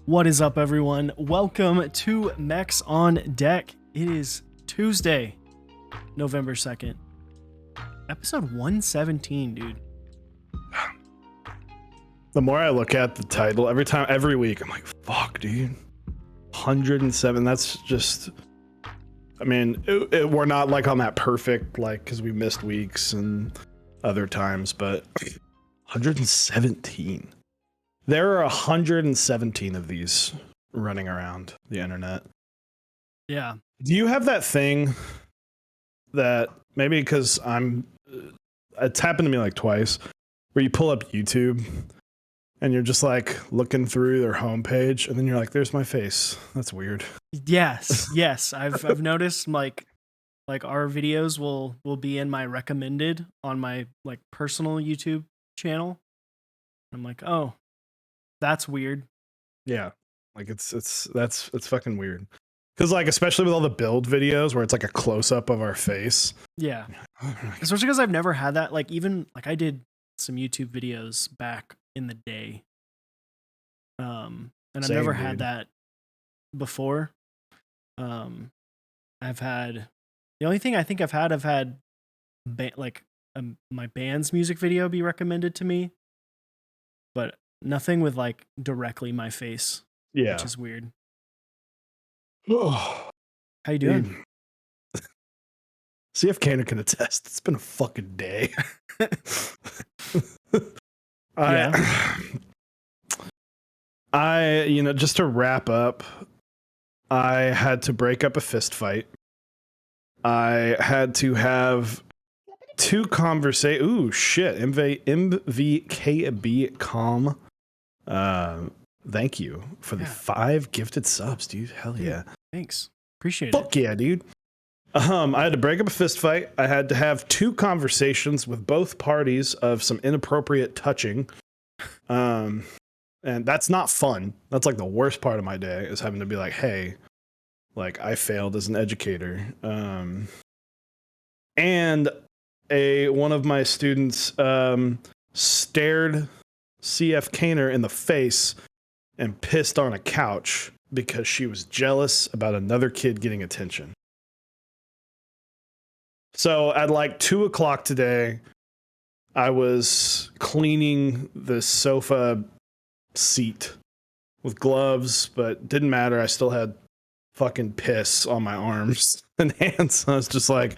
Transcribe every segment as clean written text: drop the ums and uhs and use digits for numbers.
What is up, everyone? Welcome to Mechs on Deck. It is Tuesday, November 2nd. Episode 117, dude. The more I look at the title, every week, I'm like, fuck, dude. 107, that's just... I mean, we're not like on that perfect, like, because we missed weeks and other times, but 117. There are 117 of these running around the internet. Yeah. Do you have that thing that maybe because it's happened to me like twice, where you pull up YouTube and you're just like looking through their homepage and then you're like, there's my face. That's weird. Yes. I've noticed like our videos will be in my recommended on my like personal YouTube channel. I'm like, oh, that's weird. Yeah. Like it's fucking weird. Cause like, especially with all the build videos where it's like a close up of our face. Yeah. Especially because I've never had that. Like even like I did some YouTube videos back in the day. And I've never had that before. I've had the only thing I think I've had my band's music video be recommended to me, but nothing with like directly my face. Yeah. Which is weird. Oh, how you doing? CF Kaner can attest. It's been a fucking day. I, you know, just to wrap up, I had to break up a fist fight. I had to have two conversations. Ooh, shit. MVKB calm. Thank you for the 5 gifted subs, dude. Hell yeah. Thanks. Appreciate it. Fuck yeah, dude. I had to break up a fist fight. I had to have 2 conversations with both parties of some inappropriate touching. And that's not fun. That's like the worst part of my day, is having to be like, hey, like I failed as an educator. And one of my students stared CF Kaner in the face and pissed on a couch because she was jealous about another kid getting attention. So at like 2:00 today, I was cleaning the sofa seat with gloves, but didn't matter. I still had fucking piss on my arms and hands. I was just like,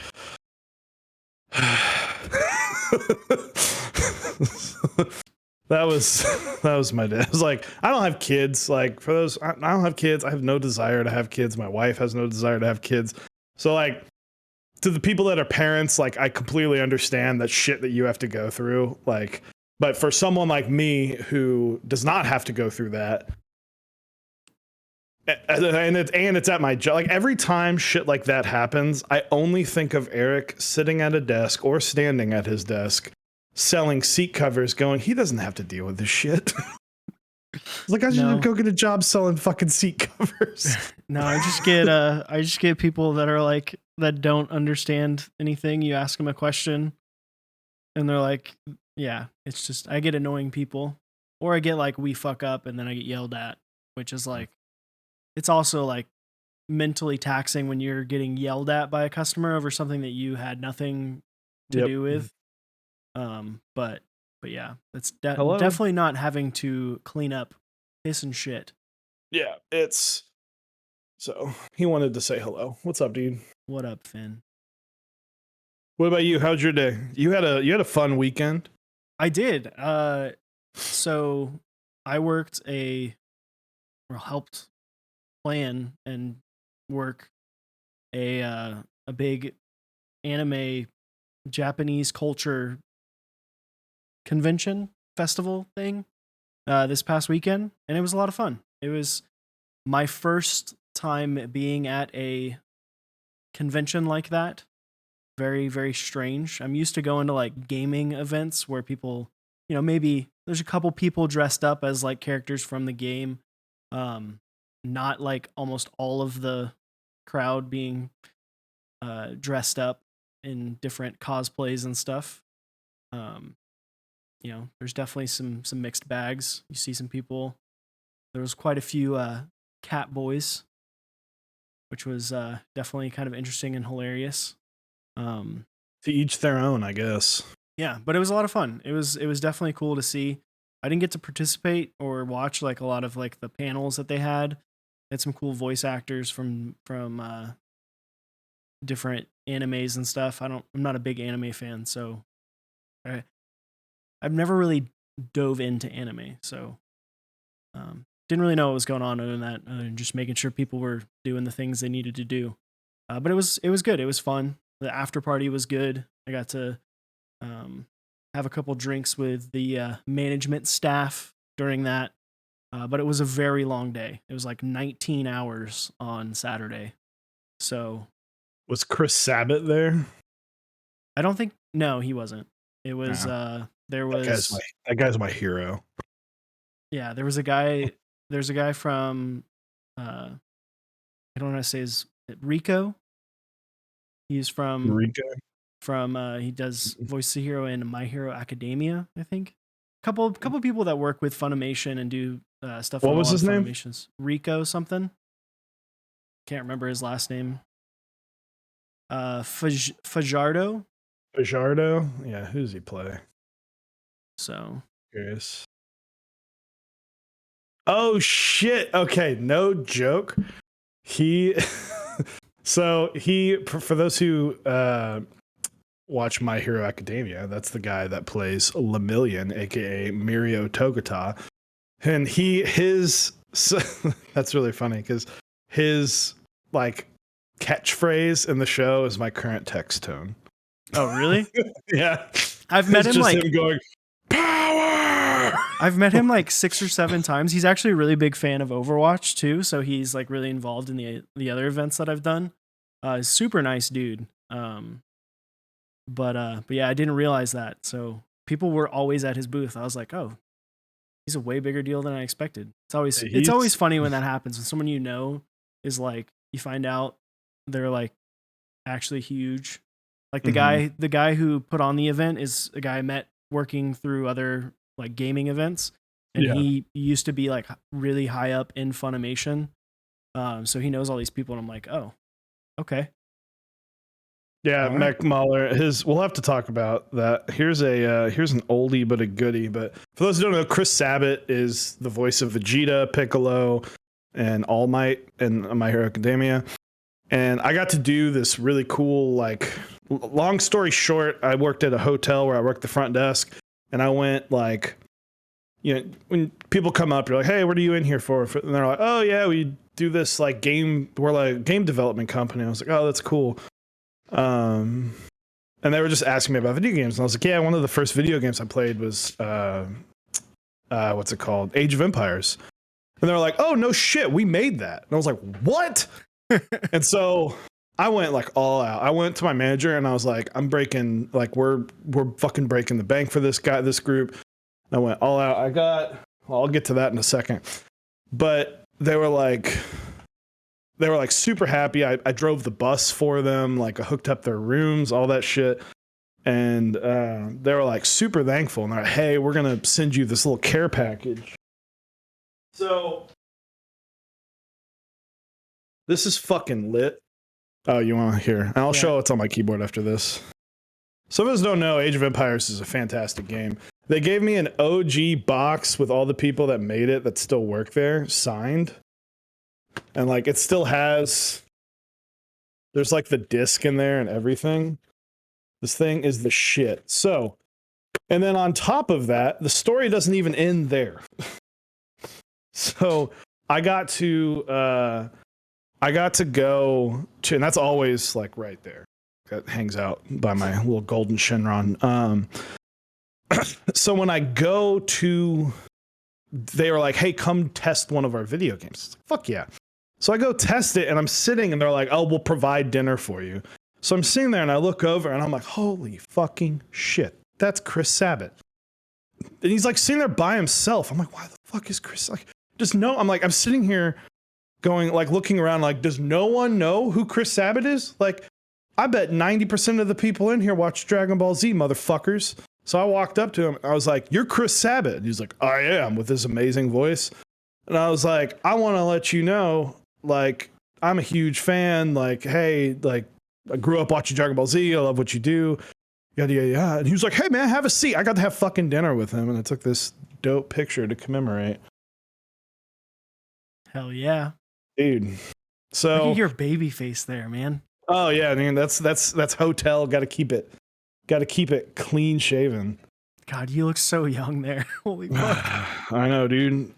that was my day. I was like, I don't have kids. Like for those, I don't have kids. I have no desire to have kids. My wife has no desire to have kids. So like, to the people that are parents, like I completely understand that shit that you have to go through. Like, but for someone like me who does not have to go through that, and it's at my job. Like every time shit like that happens, I only think of Eric sitting at a desk or standing at his desk selling seat covers, going, he doesn't have to deal with this shit. Like I should go get a job selling fucking seat covers. No, I just get people that are like that don't understand anything. You ask them a question, and they're like, "Yeah, it's just." I get annoying people, or I get like we fuck up, and then I get yelled at, which is like, it's also like mentally taxing when you're getting yelled at by a customer over something that you had nothing to do with. But yeah, it's definitely not having to clean up piss and shit. Yeah, it's so he wanted to say hello. What's up, dude? What up, Finn? What about you? How's your day? You had a fun weekend? I did. So I helped plan and work a big anime Japanese culture convention festival thing this past weekend, and it was a lot of fun. It was my first time being at a convention like that. Very, very strange. I'm used to going to like gaming events where people, maybe there's a couple people dressed up as like characters from the game. Not like almost all of the crowd being dressed up in different cosplays and stuff. There's definitely some mixed bags. You see some people. There was quite a few cat boys, which was definitely kind of interesting and hilarious. To each their own, I guess. Yeah, but it was a lot of fun. It was definitely cool to see. I didn't get to participate or watch like a lot of like the panels that they had. They had some cool voice actors from different animes and stuff. I'm not a big anime fan, so I've never really dove into anime, so didn't really know what was going on other than that, just making sure people were doing the things they needed to do. But it was good. It was fun. The after party was good. I got to have a couple drinks with the management staff during that. But it was a very long day. It was like 19 hours on Saturday. So was Chris Sabat there? I don't think. No, he wasn't. It was there was that guy's my hero. Yeah, there was a guy. There's a guy from I don't know how to say his Rico. He's from Rico. He does voice the hero in My Hero Academia, I think. Couple people that work with Funimation and do stuff. What was his name? Rico something. Can't remember his last name. Fajardo. Fajardo? Yeah, who does he play? So curious. Oh shit. Okay, no joke. For those who watch My Hero Academia, that's the guy that plays Lemillion, aka Mirio Togata. And that's really funny because his like catchphrase in the show is my current text tone. Oh, really? Yeah. I've met him like him going, power! I've met him like 6 or 7 times. He's actually a really big fan of Overwatch too, so he's like really involved in the other events that I've done. Super nice dude. But yeah, I didn't realize that. So people were always at his booth. I was like, oh, he's a way bigger deal than I expected. It's always funny when that happens. When someone is like, you find out they're like actually huge. Like the guy who put on the event is a guy I met working through other like gaming events, and he used to be like really high up in Funimation. So he knows all these people, and I'm like, oh, okay. Yeah, All right. Mech Mahler. We'll have to talk about that. Here's an oldie but a goodie. But for those who don't know, Chris Sabat is the voice of Vegeta, Piccolo, and All Might in My Hero Academia. And I got to do this really cool, like, long story short, I worked at a hotel where I worked the front desk, and I went like, you know, when people come up, you're like, hey, what are you in here for? And they're like, oh yeah, we do this like we're like a game development company. I was like, oh, that's cool. And they were just asking me about video games, and I was like, yeah, one of the first video games I played was what's it called? Age of Empires. And they were like, oh no shit, we made that. And I was like, what? And so I went like all out. I went to my manager and I was like, I'm breaking, like we're fucking breaking the bank for this group. And I went all out. I'll get to that in a second. But they were like super happy. I drove the bus for them, like I hooked up their rooms, all that shit. And they were like super thankful. And they're like, hey, we're going to send you this little care package. So this is fucking lit. Oh, you want to hear? And I'll show it's on my keyboard after this. Some of us don't know Age of Empires is a fantastic game. They gave me an OG box with all the people that made it that still work there, signed. And like it still has, there's like the disc in there and everything. This thing is the shit. So, and then on top of that, the story doesn't even end there. So I got to go to, and that's always like right there. That hangs out by my little golden Shenron. So when I go to, they were like, hey, come test one of our video games. Like, fuck yeah. So I go test it and I'm sitting and they're like, oh, we'll provide dinner for you. So I'm sitting there and I look over and I'm like, holy fucking shit. That's Chris Sabat. And he's like sitting there by himself. I'm like, why the fuck is Chris like, I'm sitting here going like looking around like, does no one know who Chris Sabat is? Like, I bet 90% of the people in here watch Dragon Ball Z, motherfuckers. So I walked up to him. I was like, you're Chris Sabat. And he's like, I am, with his amazing voice. And I was like, I want to let you know, like, I'm a huge fan. Like, hey, like, I grew up watching Dragon Ball Z. I love what you do. Yada, yada, yada. And he was like, hey, man, have a seat. I got to have fucking dinner with him. And I took this dope picture to commemorate. Hell yeah. Dude. So look at your baby face there, man. Oh yeah, I mean that's hotel. Got to keep it clean shaven. God, you look so young there. Holy fuck. I know, dude.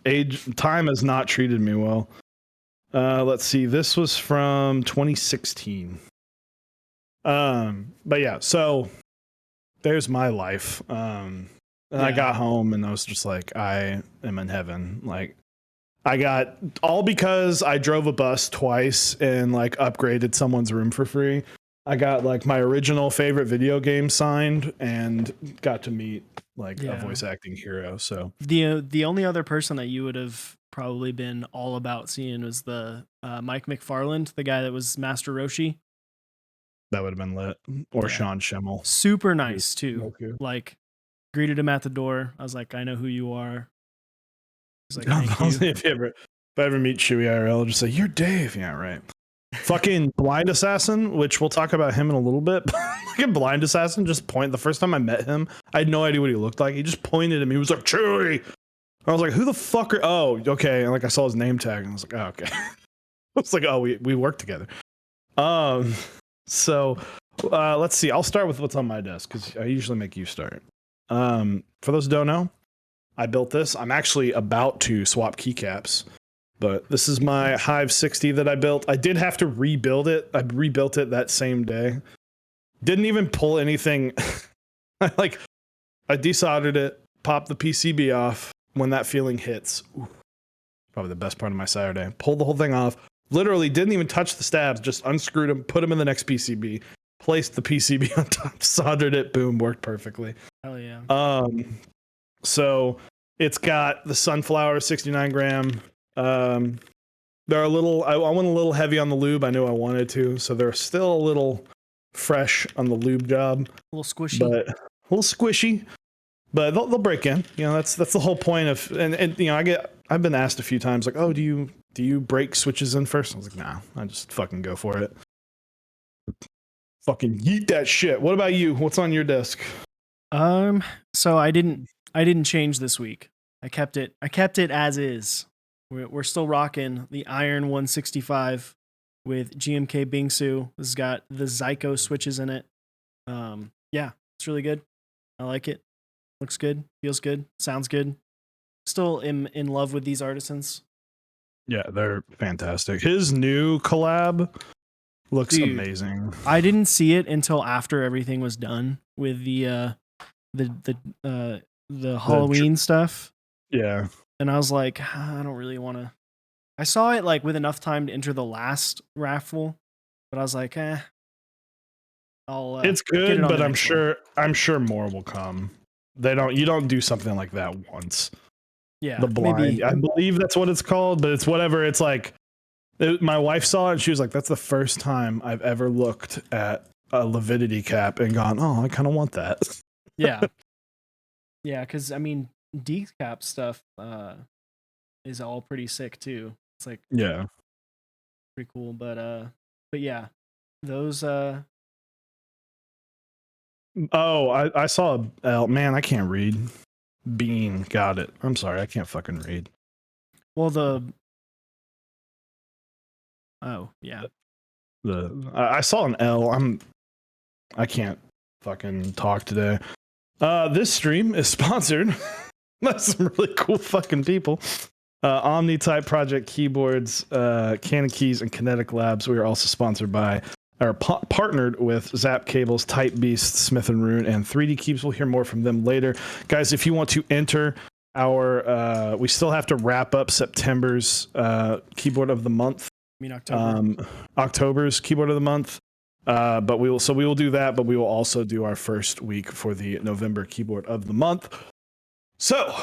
Time has not treated me well. Let's see. This was from 2016. But yeah, so there's my life. And I got home and I was just like, I am in heaven. Like, I got all because I drove a bus twice and like upgraded someone's room for free. I got like my original favorite video game signed and got to meet like a voice acting hero. So the only other person that you would have probably been all about seeing was the Mike McFarland, the guy that was Master Roshi. That would have been lit. Or Sean Schemmel. Super nice too. Like greeted him at the door. I was like, I know who you are. Like, if I ever meet Chewy IRL, I'll just say, you're Dave. Yeah, right. Fucking Blind Assassin, which we'll talk about him in a little bit. Fucking Blind Assassin just the first time I met him, I had no idea what he looked like. He just pointed at me. He was like, Chewy. I was like, who the fuck are, oh, okay. And like, I saw his name tag and I was like, oh, okay. I was like, oh, we work together. So let's see. I'll start with what's on my desk because I usually make you start. For those who don't know, I built this. I'm actually about to swap keycaps, but this is my Hive 60 that I built. I did have to rebuild it. I rebuilt it that same day. Didn't even pull anything. I desoldered it, popped the PCB off. When that feeling hits, probably the best part of my Saturday. Pulled the whole thing off. Literally didn't even touch the stabs. Just unscrewed them, put them in the next PCB, placed the PCB on top, soldered it. Boom, worked perfectly. Hell yeah. So it's got the Sunflower 69 gram. They're a little, I went a little heavy on the lube. I knew I wanted to. So they're still a little fresh on the lube job. A little squishy. But a little squishy. But they'll break in. You know, that's the whole point of, and you know, I've been asked a few times like, oh, do you do you break switches in first? I was like, nah, I just fucking go for it. Fucking yeet that shit. What about you? What's on your desk? So I didn't change this week. I kept it as is. We're still rocking the Iron 165 with GMK Bingsu. This has got the Zyko switches in it. Yeah, it's really good. I like it. Looks good, feels good, sounds good. Still in love with these artisans. Yeah, they're fantastic. His new collab looks amazing. I didn't see it until after everything was done with the Halloween stuff. Yeah. And I was like, I don't really want to. I saw it like with enough time to enter the last raffle, but I was like, I'll. It's good, but I'm sure more will come. You don't do something like that once. Yeah, the blind. maybe. I believe that's what it's called, but it's whatever. It's like my wife saw it and she was like, "That's the first time I've ever looked at a Lividity cap and gone, oh, I kind of want that." Yeah, yeah, because I mean, decap stuff is all pretty sick too. It's like yeah, pretty cool, but yeah, those Oh, I saw a L. Man, I can't read. Bean, got it. I'm sorry, I can't fucking read. Well, oh yeah, I saw an L. I can't fucking talk today. This stream is sponsored by some really cool fucking people. Omni Type Project Keyboards, Canon Keys, and Kinetic Labs. We are also sponsored by, or partnered with Zap Cables, Type Beast, Smith and Rune, and 3D Keeps. We'll hear more from them later. Guys, if you want to enter our, we still have to wrap up September's Keyboard of the Month. I mean October. October's Keyboard of the Month. But we will do that, but we will also do our first week for the November Keyboard of the Month. So,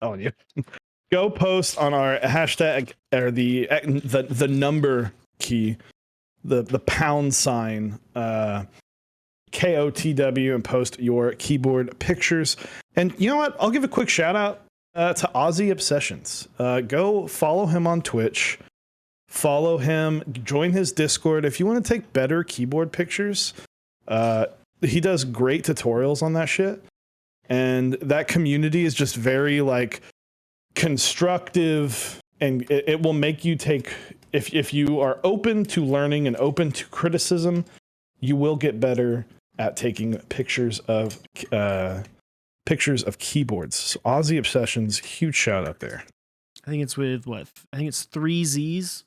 telling you, go post on our hashtag or the number key, the pound sign, KOTW, and post your keyboard pictures. And you know what? I'll give a quick shout out to Aussie Obsessions. Go follow him on Twitch. Follow him. Join his Discord if you want to take better keyboard pictures. He does great tutorials on that shit. And that community is just very like constructive, and it will make you take, if you are open to learning and open to criticism, you will get better at taking pictures of keyboards. So Aussie Obsessions, huge shout out there. I think it's with what? I think it's 3 Z's.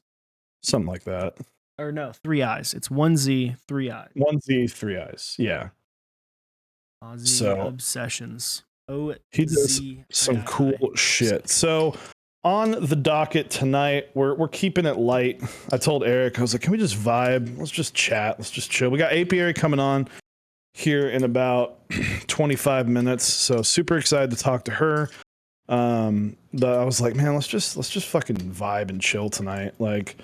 Something like that. Or no, 3 I's. It's 1 Z, 3 I. 1 Z, 3 I's. Yeah. Aussie Obsessions. He does some cool shit. So on the docket tonight, we're keeping it light. I told Eric, I was like, can we just vibe? Let's just chat. Let's just chill. We got Apiary coming on here in about 25 minutes. So super excited to talk to her. But I was like, man, let's just fucking vibe and chill tonight. Like,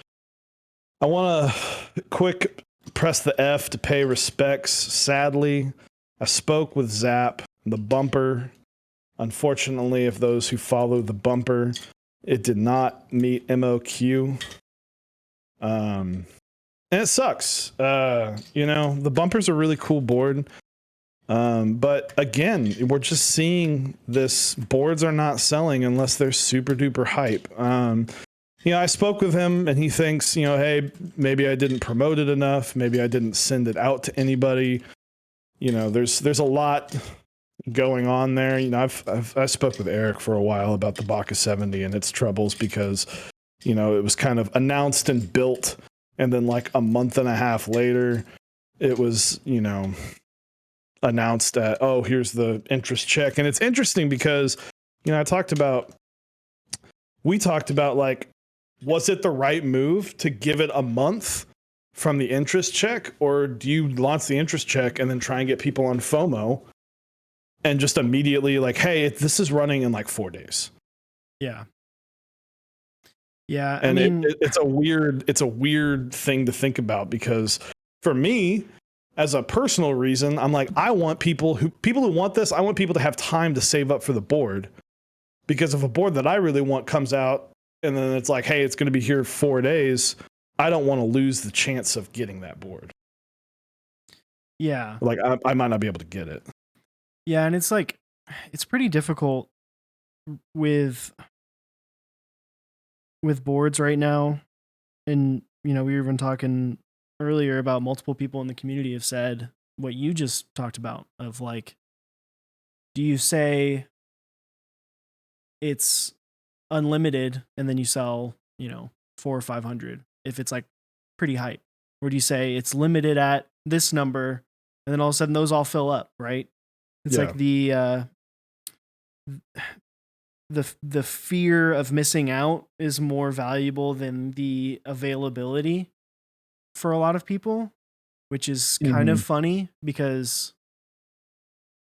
I want to quick press the F to pay respects. Sadly, I spoke with Zap, the bumper. Unfortunately, if those who follow the bumper, it did not meet MOQ. And it sucks. The bumper's a really cool board. But again, we're just seeing this. Boards are not selling unless they're super duper hype. I spoke with him and he thinks, hey, maybe I didn't promote it enough. Maybe I didn't send it out to anybody. There's a lot going on there. I spoke with Eric for a while about the Baka 70 and its troubles because, it was kind of announced and built. And then like a month and a half later, it was, announced that, oh, here's the interest check. And it's interesting because, we talked about like, was it the right move to give it a month from the interest check? Or do you launch the interest check and then try and get people on FOMO and just immediately like, hey, this is running in like 4 days? Yeah. Yeah. And it's a weird thing to think about because for me, as a personal reason, I'm like, I want people who want this, I want people to have time to save up for the board. Because if a board that I really want comes out and then it's like, hey, it's going to be here 4 days, I don't want to lose the chance of getting that board. Yeah. Like I might not be able to get it. Yeah, and it's like, it's pretty difficult with boards right now. And, you know, we were even talking earlier about multiple people in the community have said what you just talked about of like, do you say it's unlimited and then you sell, you know, 400 or 500 if it's like pretty hype? Or do you say it's limited at this number and then all of a sudden those all fill up, right? It's like the fear of missing out is more valuable than the availability for a lot of people, which is kind of funny because,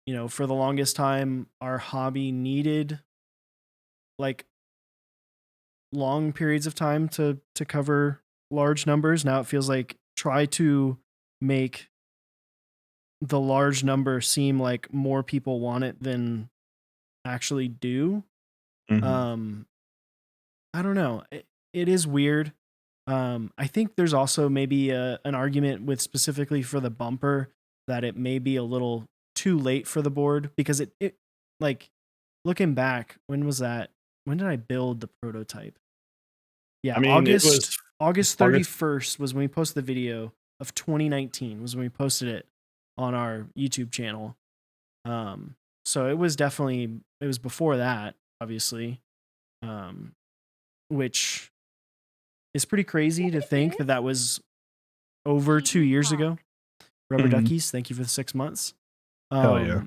you know, for the longest time, our hobby needed like long periods of time to cover large numbers. Now it feels like try to make the large number seem like more people want it than actually do. I don't know. It is weird. I think there's also maybe an argument with specifically for the bumper that it may be a little too late for the board because it like looking back, when was that? When did I build the prototype? Yeah, I mean, August 31st was when we posted the video of 2019 was when we posted it on our YouTube channel. So it was before that, obviously. Which is pretty crazy to think that was over 2 years ago. Rubber Duckies, thank you for the 6 months. Hell yeah.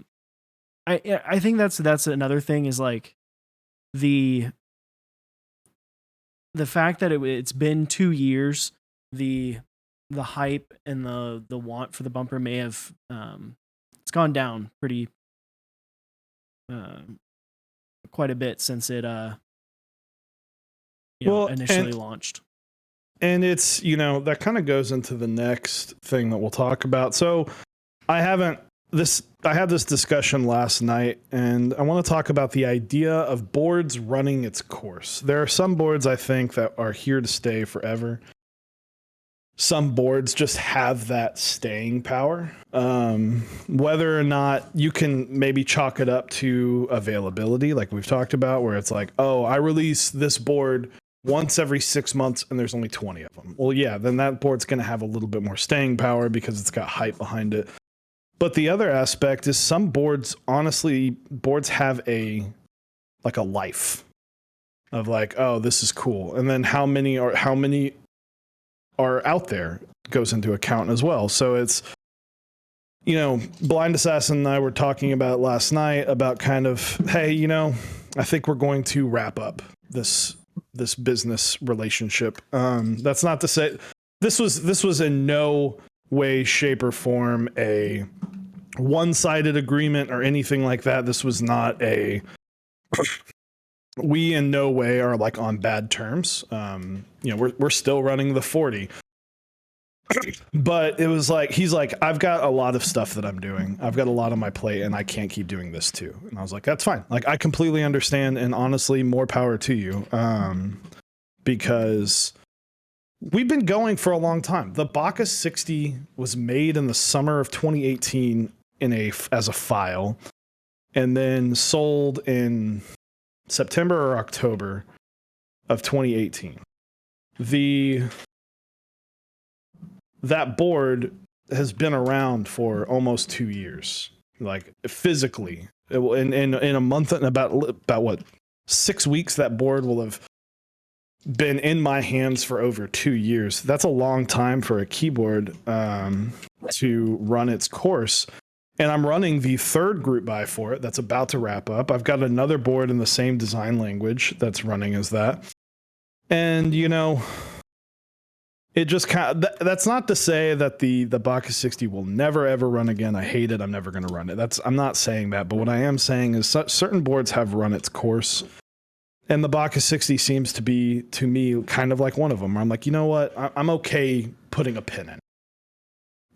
I think that's another thing is like the fact that it's been 2 years, the hype and the want for the bumper may have it's gone down pretty quite a bit since it initially launched. And it's, you know, that kind of goes into the next thing that we'll talk about. So I had this discussion last night, and I want to talk about the idea of boards running its course. There are some boards I think that are here to stay forever. Some boards just have that staying power. Whether or not you can maybe chalk it up to availability, like we've talked about, where it's like, oh, I release this board once every 6 months and there's only 20 of them. Well, yeah, then that board's going to have a little bit more staying power because it's got hype behind it. But the other aspect is some boards, honestly, boards have a life of like, oh, this is cool. And then how many are out there goes into account as well. So it's, you know, Blind Assassin and I were talking about last night about kind of, hey, you know, I think we're going to wrap up this business relationship. That's not to say this was in no way, shape, or form a one-sided agreement or anything like that. This was not we in no way are like on bad terms. You know, we're still running the 40. But it was like, he's like, I've got a lot of stuff that I'm doing. I've got a lot on my plate and I can't keep doing this too. And I was like, that's fine. Like, I completely understand. And honestly, more power to you. Because we've been going for a long time. The Bacchus 60 was made in the summer of 2018 as a file, and then sold in September or October of 2018. That board has been around for almost 2 years, like physically. In a month and about what 6 weeks, that board will have been in my hands for over 2 years. That's a long time for a keyboard to run its course. And I'm running the third group buy for it that's about to wrap up. I've got another board in the same design language that's running as that. And, you know, it just kind of, that's not to say that the Bacchus 60 will never ever run again. I hate it. I'm never going to run it. I'm not saying that. But what I am saying is certain boards have run its course. And the Bacchus 60 seems to be, to me, kind of like one of them. Where I'm like, you know what? I'm okay putting a pin in.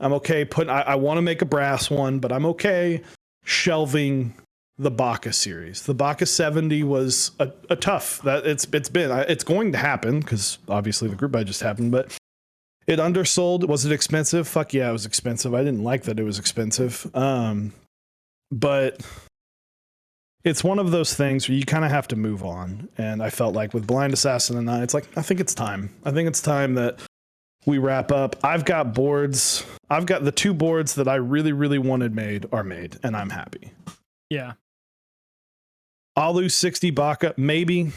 I'm okay putting. I want to make a brass one, but I'm okay shelving the Baca series. The Baca 70 was a tough. That it's going to happen because obviously the group buy just happened, but it undersold. Was it expensive? Fuck yeah, it was expensive. I didn't like that it was expensive. But it's one of those things where you kind of have to move on. And I felt like with Blind Assassin and it's like, I think it's time. I think it's time that we wrap up. I've got boards. I've got the 2 boards that I really, really wanted made are made, and I'm happy. Yeah. Alu 60 Baca, maybe.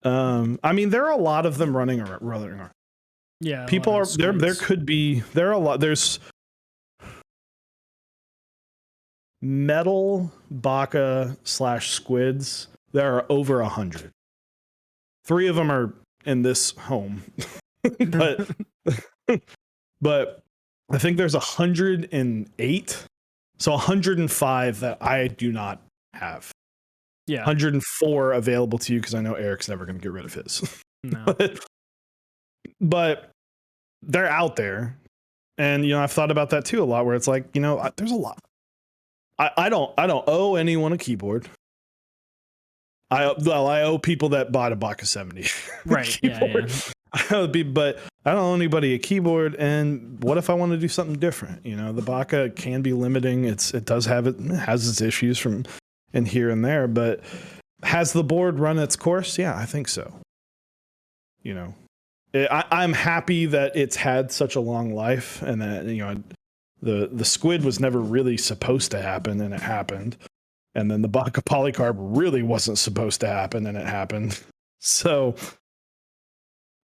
I mean, there are a lot of them running around. Yeah. People are there. There could be, there are a lot. There's metal Baca / squids. There are over 100. 3 of them are in this home. but I think there's 108, so 105 that I do not have. Yeah, 104 available to you because I know Eric's never going to get rid of his. No. but they're out there, and I've thought about that too a lot. Where it's like, there's a lot. I don't owe anyone a keyboard. I owe people that bought a Baca 70. Right. Yeah. But I don't owe anybody a keyboard. And what if I want to do something different? The Baca can be limiting. It has its issues from in here and there, but has the board run its course? Yeah, I think so. I'm happy that it's had such a long life, and that the squid was never really supposed to happen, and it happened. And then the Baca polycarb really wasn't supposed to happen, and it happened. So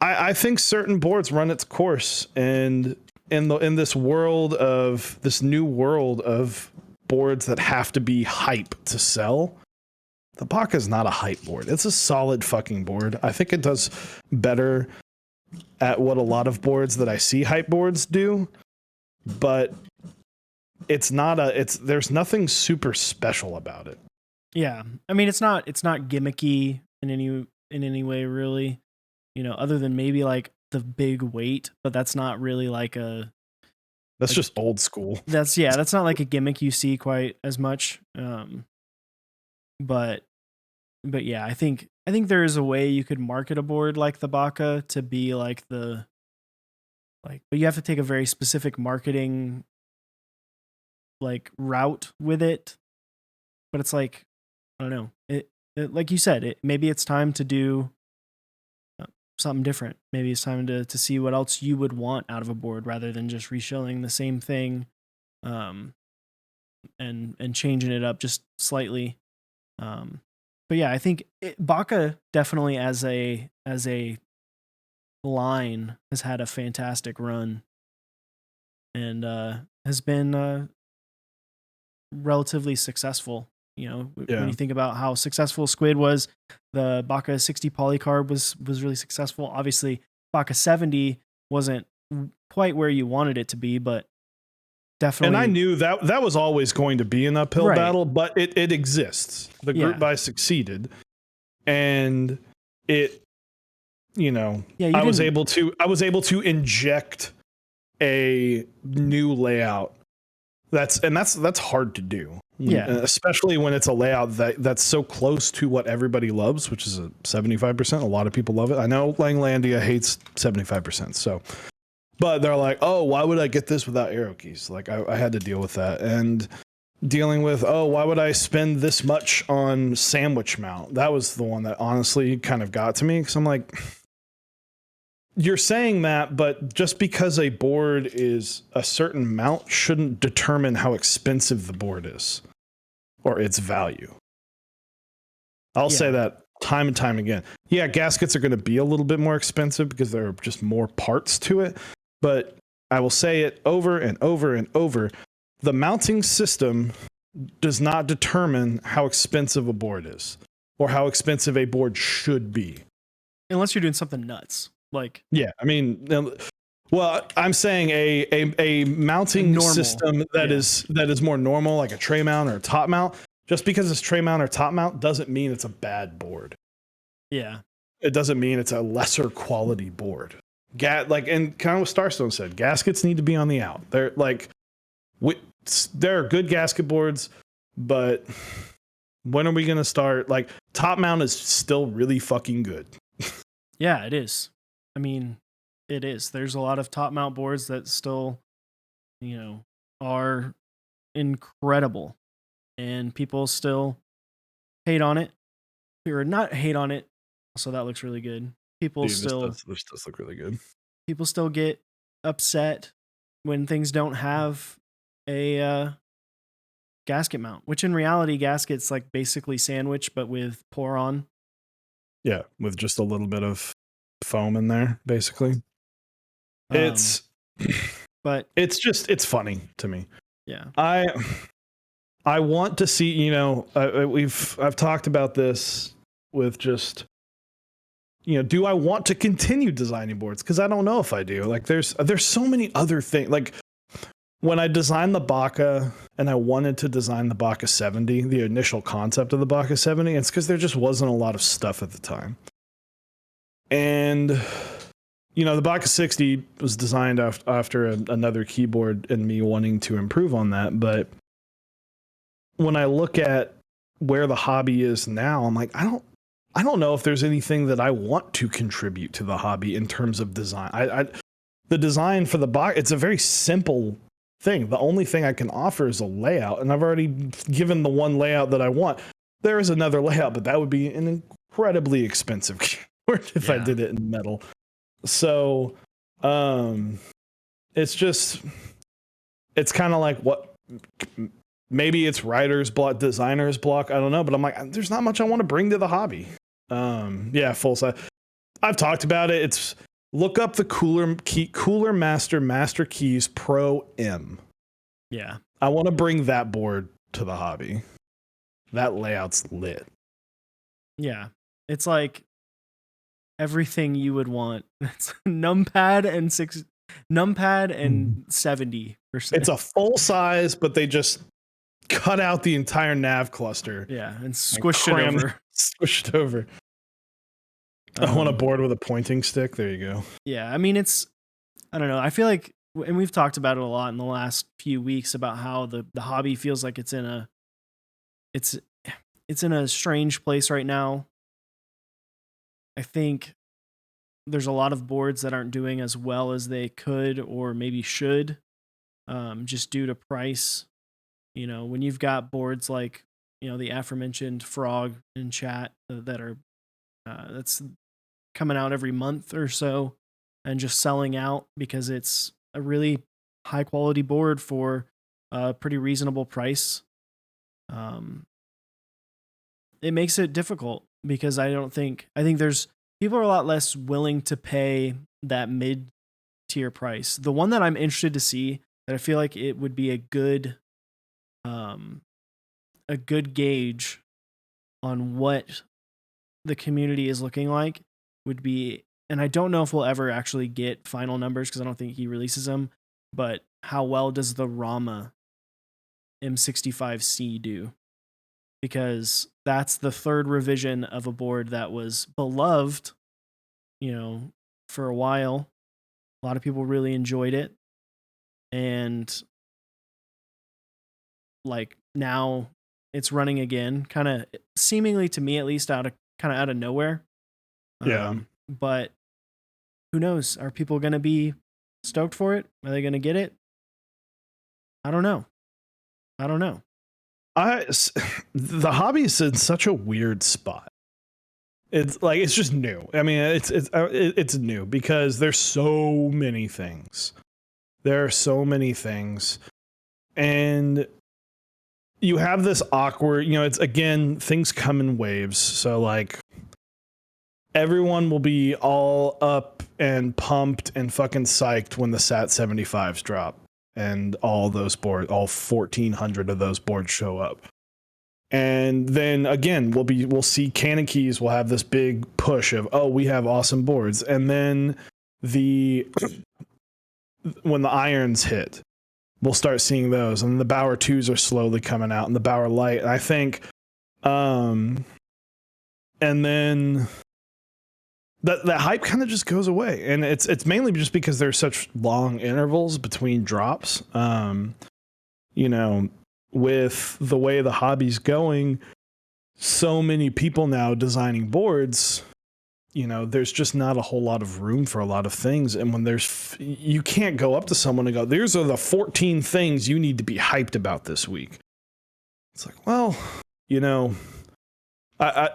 I think certain boards run its course, and in this new world of boards that have to be hype to sell, the Baca is not a hype board. It's a solid fucking board. I think it does better at what a lot of boards that I see hype boards do, but there's nothing super special about it. Yeah. I mean, it's not gimmicky in any way, really, other than maybe like the big weight, but that's not really that's just old school. That's not like a gimmick you see quite as much. But yeah, I think there is a way you could market a board like the Baca to be like but you have to take a very specific marketing route with it. But it's like, I don't know. It like you said, maybe it's time to do something different. Maybe it's time to see what else you would want out of a board rather than just reshelling the same thing, and changing it up just slightly. But yeah, I think Baca definitely as a line has had a fantastic run, and has been relatively successful. When you think about how successful Squid was, the Baca 60 polycarb was really successful. Obviously, Baca 70 wasn't quite where you wanted it to be, but definitely. And I knew that was always going to be an uphill battle, but it exists. The group buy succeeded, and it, I was able to inject a new layout. That's hard to do. Yeah. Especially when it's a layout that's so close to what everybody loves, which is a 75%. A lot of people love it. I know Langlandia hates 75%. So, but they're like, oh, why would I get this without arrow keys? Like I had to deal with that, and dealing with, why would I spend this much on sandwich mount? That was the one that honestly kind of got to me, because I'm like, you're saying that, but just because a board is a certain mount shouldn't determine how expensive the board is or its value. I'll say that time and time again. Yeah, gaskets are going to be a little bit more expensive because there are just more parts to it, but I will say it over and over and over. The mounting system does not determine how expensive a board is or how expensive a board should be. Unless you're doing something nuts. Yeah, I mean, well, I'm saying a mounting system that is more normal, like a tray mount or a top mount. Just because it's tray mount or top mount doesn't mean it's a bad board. Yeah, it doesn't mean it's a lesser quality board. like, and kind of what Starstone said, gaskets need to be on the out. They're like, there are good gasket boards, but when are we going to start? Like, top mount is still really fucking good. Yeah, it is. I mean, it is. There's a lot of top mount boards that still, are incredible, and people still hate on it, or not hate on it. So that looks really good. People Dude, still this does look really good. People still get upset when things don't have a gasket mount, which in reality, gasket's like basically sandwich, but with pour on. Yeah, with just a little bit of foam in there, basically. It's but it's funny to me. Yeah. I want to see, I've talked about this with just, do I want to continue designing boards? Because I don't know if I do. Like, there's so many other things. Like, when I designed the Baka and I wanted to design the Baka 70, the initial concept of the Baka 70, it's because there just wasn't a lot of stuff at the time. And, the Baka 60 was designed after another keyboard and me wanting to improve on that. But when I look at where the hobby is now, I'm like, I don't know if there's anything that I want to contribute to the hobby in terms of design. The design for the box, it's a very simple thing. The only thing I can offer is a layout, and I've already given the one layout that I want. There is another layout, but that would be an incredibly expensive keyboard if I did it in metal. So, it's kind of like what. Maybe it's writer's block, designer's block. I don't know, but I'm like, there's not much I want to bring to the hobby. Full size. I've talked about it. It's look up the Cooler Master Keys Pro M. Yeah. I want to bring that board to the hobby. That layout's lit. Yeah. It's like everything you would want. It's numpad and 70%. It's a full size, but they just cut out the entire nav cluster. Yeah, and squish it over. Squish it over. I want a board with a pointing stick. There you go. Yeah, I mean, I don't know. I feel like, and we've talked about it a lot in the last few weeks about how the hobby feels like it's in a strange place right now. I think there's a lot of boards that aren't doing as well as they could or maybe should, just due to price. When you've got boards like, the aforementioned Frog in chat that are, that's coming out every month or so and just selling out because it's a really high quality board for a pretty reasonable price. It makes it difficult because I think there's people are a lot less willing to pay that mid tier price. The one that I'm interested to see that I feel like it would be a good gauge on what the community is looking like would be, and I don't know if we'll ever actually get final numbers because I don't think he releases them, but how well does the Rama M65C do? Because that's the third revision of a board that was beloved, for a while. A lot of people really enjoyed it. And like now it's running again, kind of seemingly to me at least out of nowhere. Yeah. But who knows? Are people going to be stoked for it? Are they going to get it? I don't know. The hobby is in such a weird spot. It's like, it's just new. I mean, it's new because there's so many things. There are so many things. And you have this awkward, it's again, things come in waves. So like everyone will be all up and pumped and fucking psyched when the SAT 75s drop and all those boards, all 1,400 of those boards show up. And then again, we'll see Canon Keys will have this big push of, oh, we have awesome boards. And then when the irons hit, we'll start seeing those, and the Bauer 2s are slowly coming out, and the Bauer Light. And I think, and then that hype kind of just goes away, and it's mainly just because there's such long intervals between drops. You know, with the way the hobby's going, so many people now designing boards, you know, there's just not a whole lot of room for a lot of things. And when you can't go up to someone and go, these are the 14 things you need to be hyped about this week. It's like, well, you know,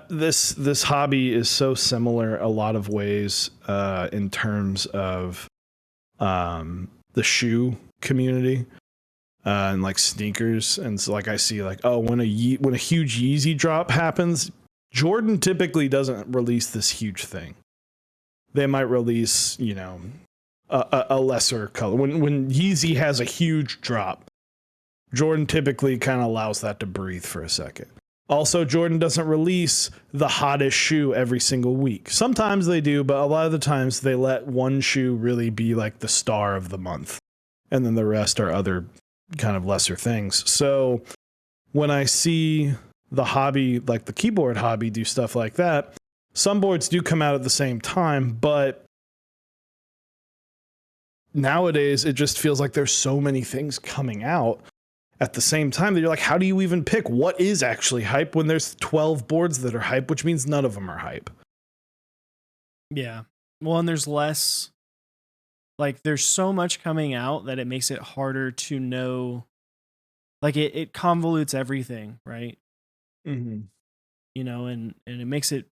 this hobby is so similar a lot of ways in terms of the shoe community and like sneakers. And so like I see like, oh, when a huge Yeezy drop happens, Jordan typically doesn't release this huge thing. They might release, you know, a lesser color. When Yeezy has a huge drop, Jordan typically kind of allows that to breathe for a second. Also, Jordan doesn't release the hottest shoe every single week. Sometimes they do, but a lot of the times they let one shoe really be like the star of the month. And then the rest are other kind of lesser things. So when I see the hobby, like the keyboard hobby, do stuff like that, some boards do come out at the same time, but nowadays it just feels like there's so many things coming out at the same time that you're like, how do you even pick what is actually hype when there's 12 boards that are hype, which means none of them are hype? Yeah. Well, and there's less, like, there's so much coming out that it makes it harder to know, like, it convolutes everything, right? Mm-hmm. You know, and it makes it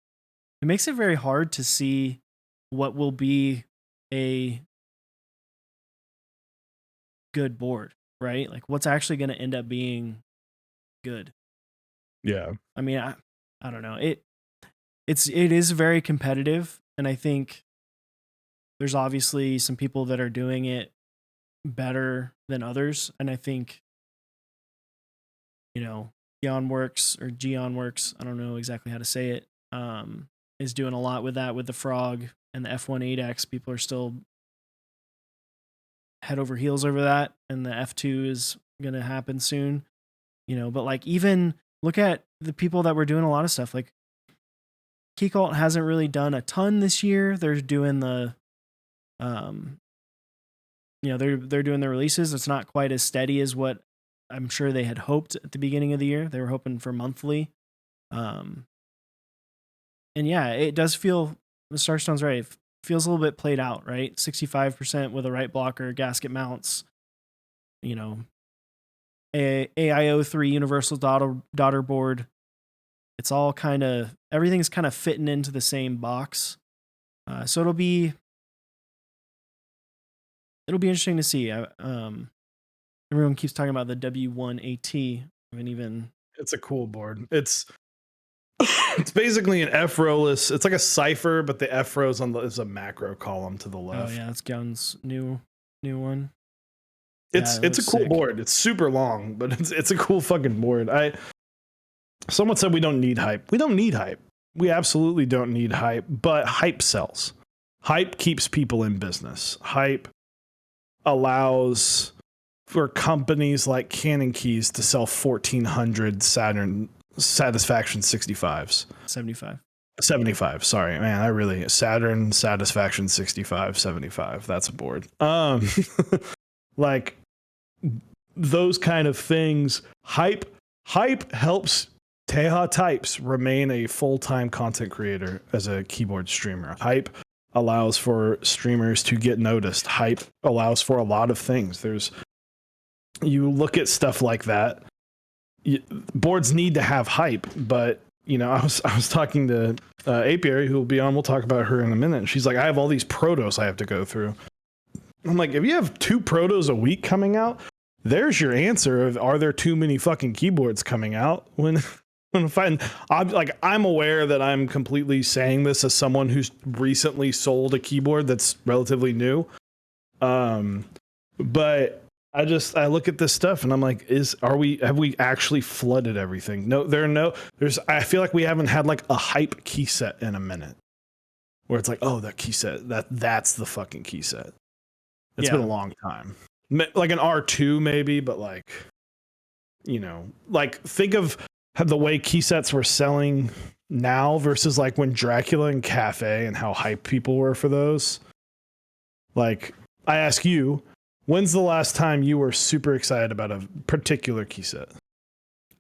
very hard to see what will be a good board, right? Like what's actually going to end up being good. Yeah. I mean, I don't know. It is very competitive, and I think there's obviously some people that are doing it better than others, and I think, you know, Geonworks, I don't know exactly how to say it, is doing a lot with that, with the Frog and the F18X. People are still head over heels over that, and the F2 is going to happen soon, you know, but like even look at the people that were doing a lot of stuff. Like Keycult hasn't really done a ton this year. They're doing the, you know, they're doing the releases. It's not quite as steady as what I'm sure they had hoped at the beginning of the year. They were hoping for monthly. And yeah, it does feel, the Starstone's right. It feels a little bit played out, right? 65% with a right blocker, gasket mounts, you know, AIO3 universal daughter board. It's all kind of, everything's kind of fitting into the same box. So it'll be interesting to see. Everyone keeps talking about the W1AT. I mean, even it's a cool board. It's basically an F rowless. It's like a cipher, but the F row is a macro column to the left. Oh yeah, that's Gun's new one. It's a cool board. It's super long, but it's a cool fucking board. Someone said we don't need hype. We don't need hype. We absolutely don't need hype, but hype sells. Hype keeps people in business. Hype allows for companies like Canon Keys to sell 1,400 Satisfaction 65s. 75. Sorry, man. Saturn Satisfaction 65, 75. That's a board. Like those kind of things. Hype helps Teja Types remain a full-time content creator as a keyboard streamer. Hype allows for streamers to get noticed. Hype allows for a lot of things. You look at stuff like that. Boards need to have hype, but you know, I was talking to Apiary, who will be on. We'll talk about her in a minute. She's like, I have all these protos I have to go through. I'm like, if you have 2 protos a week coming out, there's your answer of, are there too many fucking keyboards coming out? I'm aware that I'm completely saying this as someone who's recently sold a keyboard that's relatively new. But I look at this stuff and I'm like, have we actually flooded everything? No, I feel like we haven't had like a hype key set in a minute where it's like, oh, that key set, that's the fucking key set. It's been a long time. Like an R2 maybe, but like, you know, like think of the way key sets were selling now versus like when Dracula and Cafe and how hyped people were for those. Like, I ask you, when's the last time you were super excited about a particular key set?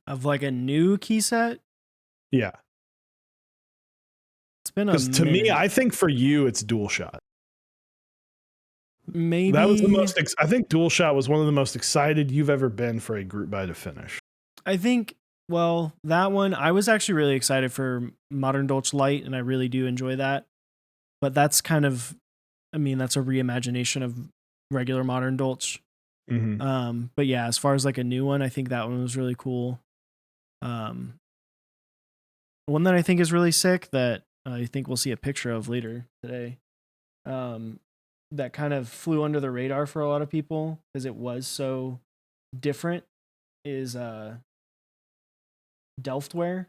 Of like a new key set? Yeah. It's been a Because to me, minute. I think for you, it's Dual Shot. Maybe That was the most. I think Dual Shot was one of the most excited you've ever been for a group buy to finish. I think, well, that one, I was actually really excited for Modern Dolch Light, and I really do enjoy that. But that's kind of, I mean, that's a reimagination of regular Modern Dolch. Mm-hmm. But yeah, as far as like a new one, I think that one was really cool. One that I think is really sick that I think we'll see a picture of later today. That kind of flew under the radar for a lot of people because it was so different is Delftware.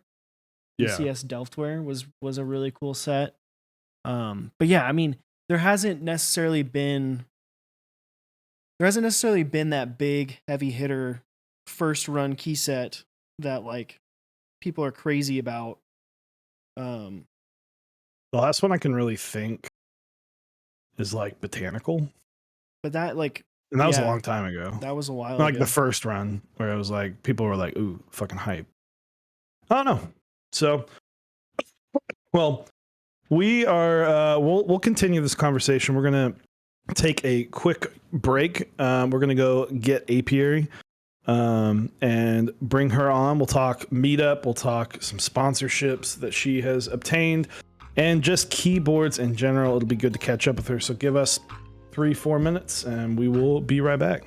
Yeah. ECS Delftware was a really cool set. But yeah, I mean, there hasn't necessarily been that big heavy hitter first run key set that like people are crazy about. The last one I can really think is like Botanical. But that like, and that was a long time ago. That was a while like ago. The first run where it was like people were like, ooh, fucking hype. I don't know. So, well, we are we'll continue this conversation. We're gonna take a quick break. We're gonna go get Apiary and bring her on. We'll talk meetup. We'll talk some sponsorships that she has obtained, and just keyboards in general. It'll be good to catch up with her. So give us 3-4 minutes, and we will be right back.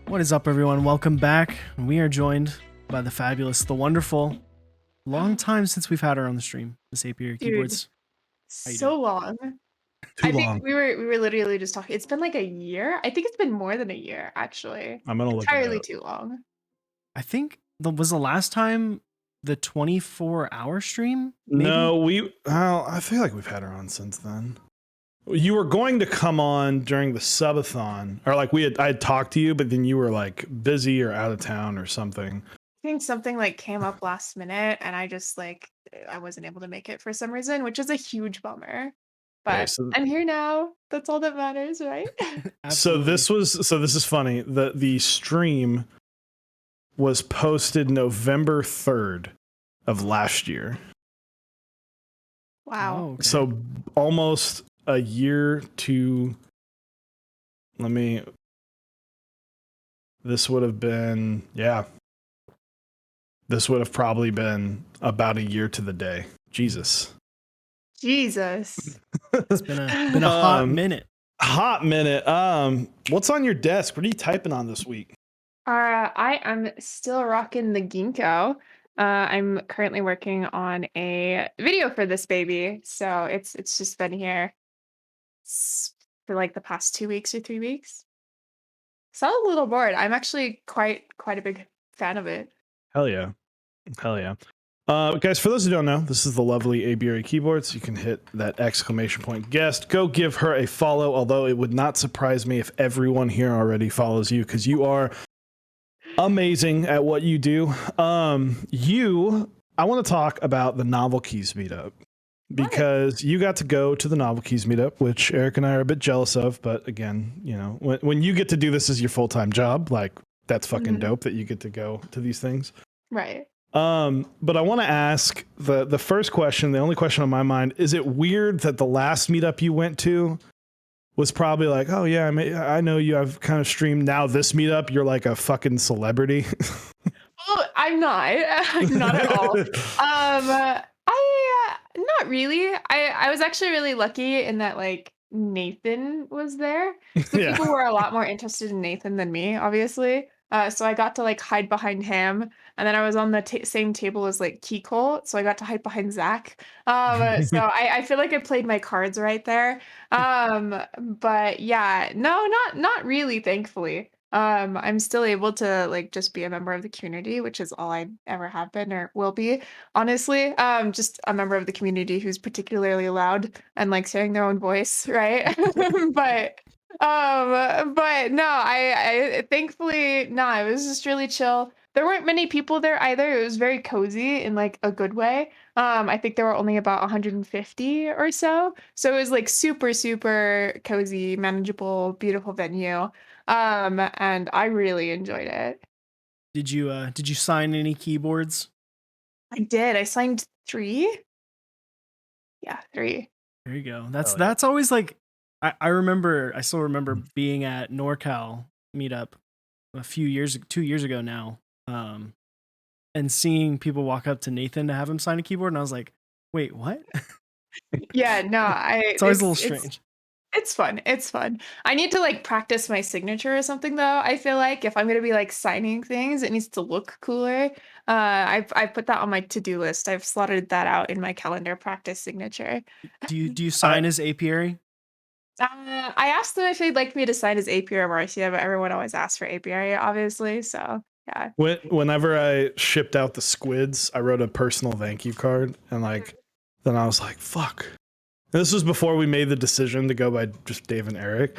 What is up, everyone? Welcome back. We are joined by the fabulous, the wonderful. Long time since we've had her on the stream. Miss ApiaryKeyboards. So long. Too I think long. we were literally just talking. It's been like a year. I think it's been more than a year, actually. I'm gonna look entirely it up. too long. I think was the last time the 24-hour stream? Maybe? No, I feel like we've had her on since then. You were going to come on during the subathon, or like I had talked to you, but then you were like busy or out of town or something. I think something like came up last minute and I just like I wasn't able to make it for some reason, which is a huge bummer. Okay, But I'm here now. That's all that matters, right? Absolutely. this is funny. The stream was posted November 3rd of last year. Wow. Oh, okay. So almost a year to this would have been, this would have probably been about a year to the day. Jesus. Jesus. It's been a hot minute. Hot minute. What's on your desk? What are you typing on this week? I am still rocking the Ginkgo. I'm currently working on a video for this baby, so it's just been here for like the past 2 weeks or 3 weeks. So I'm a little bored. I'm actually quite a big fan of it. Hell yeah. Hell yeah. Guys, for those who don't know, this is the lovely ApiaryKeyboards. You can hit that exclamation point guest. Go give her a follow, although it would not surprise me if everyone here already follows you, because you are amazing at what you do. I want to talk about the Novel Keys meetup, because you got to go to the Novel Keys meetup, which Eric and I are a bit jealous of. But again, you know, when you get to do this as your full-time job, like, that's fucking dope that you get to go to these things. Right. But I want to ask the first question, the only question on my mind, is it weird that the last meetup you went to was probably like, oh yeah, I know you, I've kind of streamed. Now this meetup, you're like a fucking celebrity. Oh, I'm not. I'm not at all. Not really. I was actually really lucky in that like Nathan was there. So Yeah. people were a lot more interested in Nathan than me, obviously. So I got to like hide behind him, and then I was on the same table as like Kiko, so I got to hide behind Zach. So I feel like I played my cards right there. But yeah, no, not really, thankfully. I'm still able to like just be a member of the community, which is all I ever have been or will be, honestly. Just a member of the community who's particularly loud and likes hearing their own voice, right? but but no, I thankfully no, it was just really chill. There weren't many people there either. It was very cozy in like a good way. I think there were only about 150 or so. So it was like super cozy, manageable, beautiful venue. And I really enjoyed it. Did you sign any keyboards? I did. I signed 3. Yeah, 3. There you go. That's always like, I still remember being at NorCal meetup 2 years ago now, and seeing people walk up to Nathan to have him sign a keyboard, and I was like, wait, what? Yeah, no, It's always a little strange. It's fun. It's fun. I need to like practice my signature or something though. I feel like if I'm gonna be like signing things, it needs to look cooler. I've put that on my to-do list. I've slotted that out in my calendar, practice signature. Do you sign as Apiary? I asked them if they'd like me to sign as Apiary or Marcia, but everyone always asks for Apiary, obviously. So yeah. Whenever I shipped out the squids, I wrote a personal thank you card, and like, then I was like, fuck. This was before we made the decision to go by just Dave and Eric.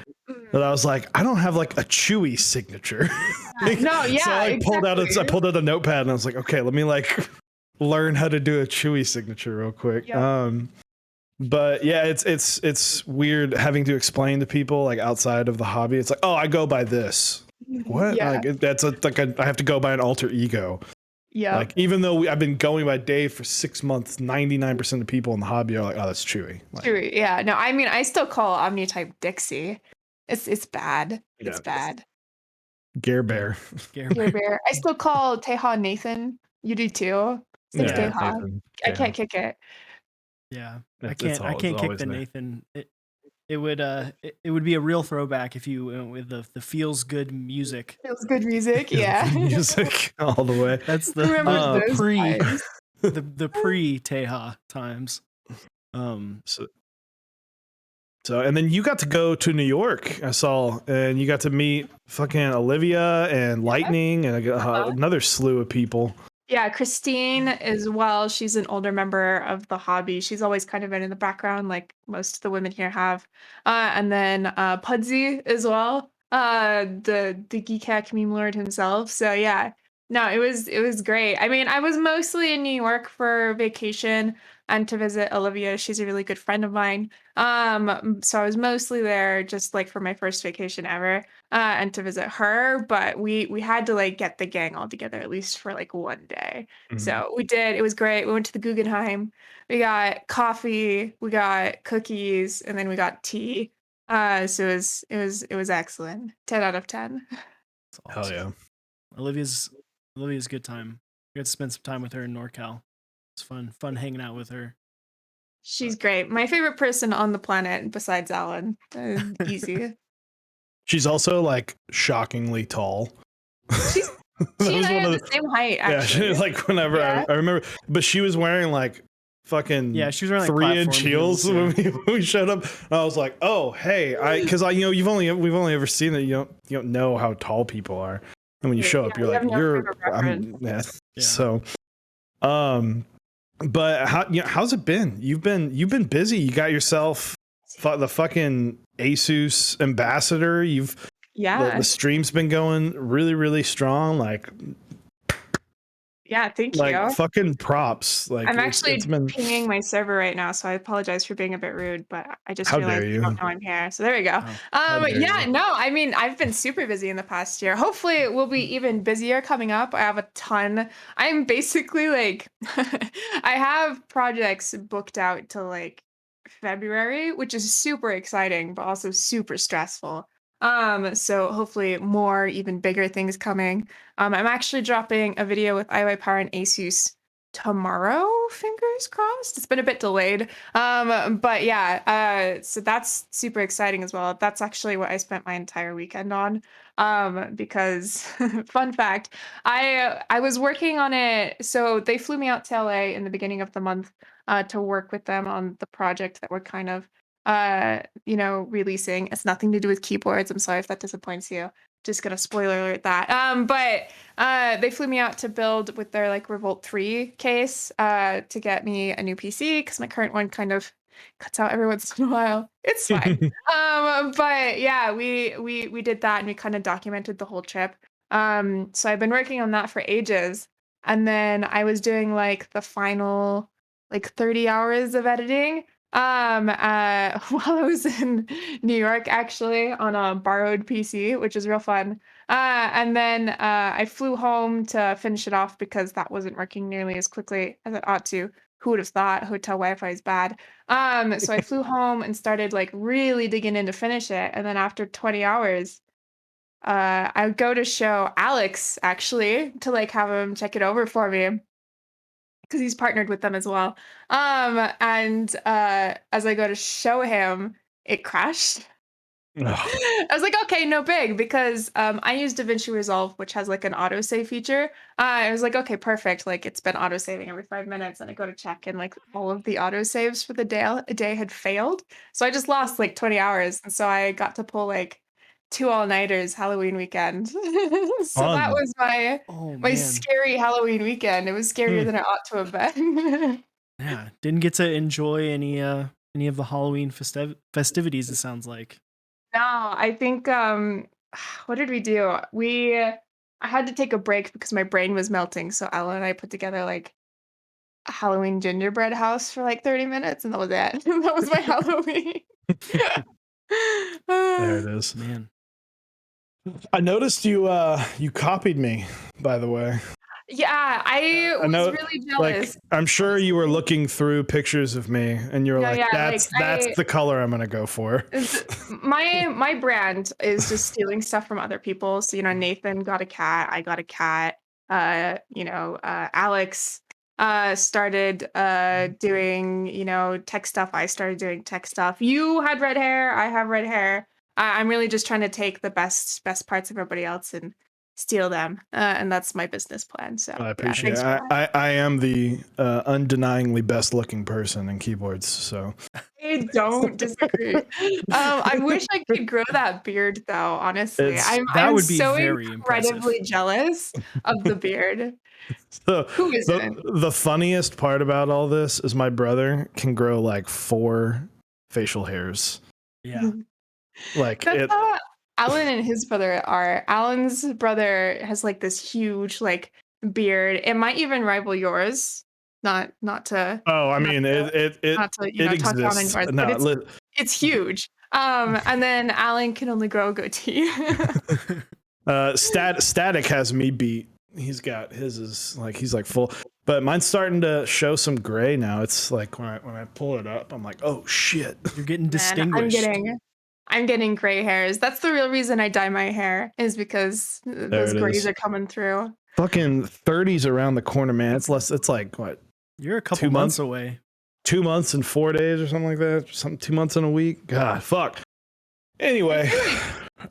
But I was like, I don't have like a Chewy signature. No, yeah. So I pulled exactly. I pulled out a notepad, and I was like, okay, let me like learn how to do a Chewy signature real quick. Yeah. But yeah, it's weird having to explain to people like outside of the hobby. It's like, oh, I go by this. What? Yeah. Like I have to go by an alter ego. Yeah. Like, even though I've been going by Dave for 6 months, 99% of people in the hobby are like, oh, that's Chewy. Like, Chewy. Yeah. No, I mean, I still call Omnitype Dixie. It's bad. It's bad. Gare Bear. Gare Bear. I still call Teha Nathan. You do too. Thanks, Yeah, Teha. Nathan. I can't kick it. Yeah, It's I can't kick the there. Nathan. It would be a real throwback if you went with the feels good music. Feels good music. Yeah. Music all the way. That's the Remember those pre times. the pre Teha times. So and then you got to go to New York, I saw, and you got to meet fucking Olivia and Lightning and another slew of people. Yeah, Christine as well. She's an older member of the hobby. She's always kind of been in the background, like most of the women here have. And then Pudsey as well, the geek hack meme lord himself. So yeah, no, it was great. I mean, I was mostly in New York for vacation and to visit Olivia. She's a really good friend of mine. So I was mostly there just like for my first vacation ever and to visit her, but we had to like get the gang all together at least for like one day. Mhm. So we did. It was great. We went to the Guggenheim. We got coffee, we got cookies, and then we got tea. So it was excellent. 10 out of 10. It's Hell awesome. yeah. Olivia's Olivia's a good time. We got to spend some time with her in NorCal. It's fun hanging out with her. She's great. My favorite person on the planet besides Alan. Easy. She's also like shockingly tall. She's That she and was I one are of the the same height yeah. She, actually. like whenever Yeah. I remember, but she was wearing like Yeah, fucking she was wearing like 3-inch platform heels heels. when Yeah. we showed up. And I was like, oh hey, because I we've only ever seen that you don't know how tall people are, and when you show Yeah, up, you're we like have no frame of reference. yeah. Yeah. So but how's it been? You've been busy. You got yourself the fucking Asus ambassador. The Yeah. stream's been going really, really strong. Yeah, thank you. Fucking props. Like I'm it's actually been. pinging my server right now, so I apologize for being a bit rude, but I just How dare realized they don't you? know I'm here. So there we go. Oh, how dare Yeah, you? no, I mean, I've been super busy in the past year. Hopefully, it will be even busier coming up. I have a ton. I'm basically like, I have projects booked out to like February, which is super exciting, but also super stressful. So hopefully more even bigger things coming. I'm actually dropping a video with IYPower and Asus tomorrow, fingers crossed. It's been a bit delayed. But yeah, so that's super exciting as well. That's actually what I spent my entire weekend on. Because fun fact, I was working on it. So they flew me out to LA in the beginning of the month to work with them on the project that we're kind of releasing. It's nothing to do with keyboards. I'm sorry if that disappoints you. Just gonna spoiler alert that. But they flew me out to build with their like Revolt 3 case to get me a new PC because my current one kind of cuts out every once in a while. It's fine. But yeah, we did that and we kind of documented the whole trip. So I've been working on that for ages. And then I was doing like the final like 30 hours of editing while I was in New York actually on a borrowed PC, which is real fun. And then I flew home to finish it off because that wasn't working nearly as quickly as it ought to. Who would have thought hotel Wi-Fi is bad? So I flew home and started like really digging in to finish it. And then after 20 hours, I would go to show Alex actually to like have him check it over for me because he's partnered with them as well. And as I go to show him, it crashed. Ugh. I was like, okay, no big, because I use DaVinci Resolve, which has like an autosave feature. I was like, okay, perfect. Like it's been autosaving every 5 minutes, and I go to check, and like all of the autosaves for the day had failed. So I just lost like 20 hours, and so I got to pull like two all-nighters Halloween weekend. So that Fun. was my Oh my man. scary Halloween weekend. It was Hmm. scarier than it ought to have been. Yeah. Didn't get to enjoy any of the Halloween festivities. It sounds like. No, I think what did we do? I had to take a break because my brain was melting. So Ella and I put together like a Halloween gingerbread house for like 30 minutes and that was it. That was my Halloween. There it Uh, is. Man. I noticed you copied me, by the way. yeah, I I was know, really like jealous, I'm sure you were honestly. looking through pictures of me, and you were No, like, yeah, like "That's I the color I'm gonna go for." my brand is just stealing stuff from other people. So, Nathan got a cat, I got a cat. Alex started doing, tech stuff. I started doing tech stuff. You had red hair, I have red hair. I'm really just trying to take the best parts of everybody else and steal them. And that's my business plan. So I yeah, appreciate it. thanks for that. I am the undeniably best looking person in keyboards. So I don't disagree. I wish I could grow that beard though, honestly. it's That I'm would be so very impressive. incredibly jealous of the beard. the Who isn't? the funniest part about all this is my brother can grow like 4 facial hairs. Yeah. Like That's it. how Alan and his brother are. Alan's brother has like this huge like beard. It might even rival yours. Not to Oh, I not mean, to not to, it talk down on exists. yours, but No, it's huge. And then Alan can only grow a goatee. Static has me beat. He's got his is like he's like full, but mine's starting to show some gray now. It's like when I pull it up, I'm like, oh shit. You're getting Man, distinguished. I'm getting gray hairs. That's the real reason I dye my hair is because There those it grays is. are coming through. Fucking 30's around the corner, man. It's less. It's like what? You're a couple 2 months months? away. 2 months and 4 days or something like that. 2 months in a week. God, fuck. Anyway,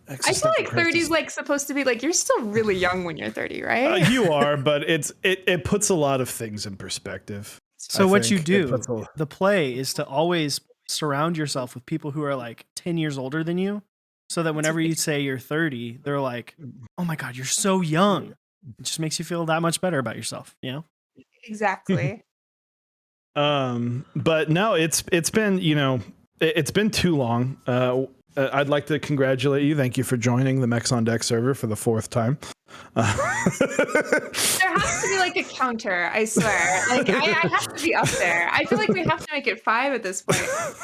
I feel like 30 is like supposed to be like you're still really young when you're 30, right? you are, but it puts a lot of things in perspective. So I what you think. do, the play is to always surround yourself with people who are like 10 years older than you, so that whenever you say you're 30, they're like, "Oh my god, you're so young." It just makes you feel that much better about yourself, you know? Exactly. But no, it's been, it's been too long. I'd like to congratulate you. Thank you for joining the Mechs on Deck server for the 4th time. There has to be like a counter, I swear. Like I have to be up there. I feel like we have to make it 5 at this point.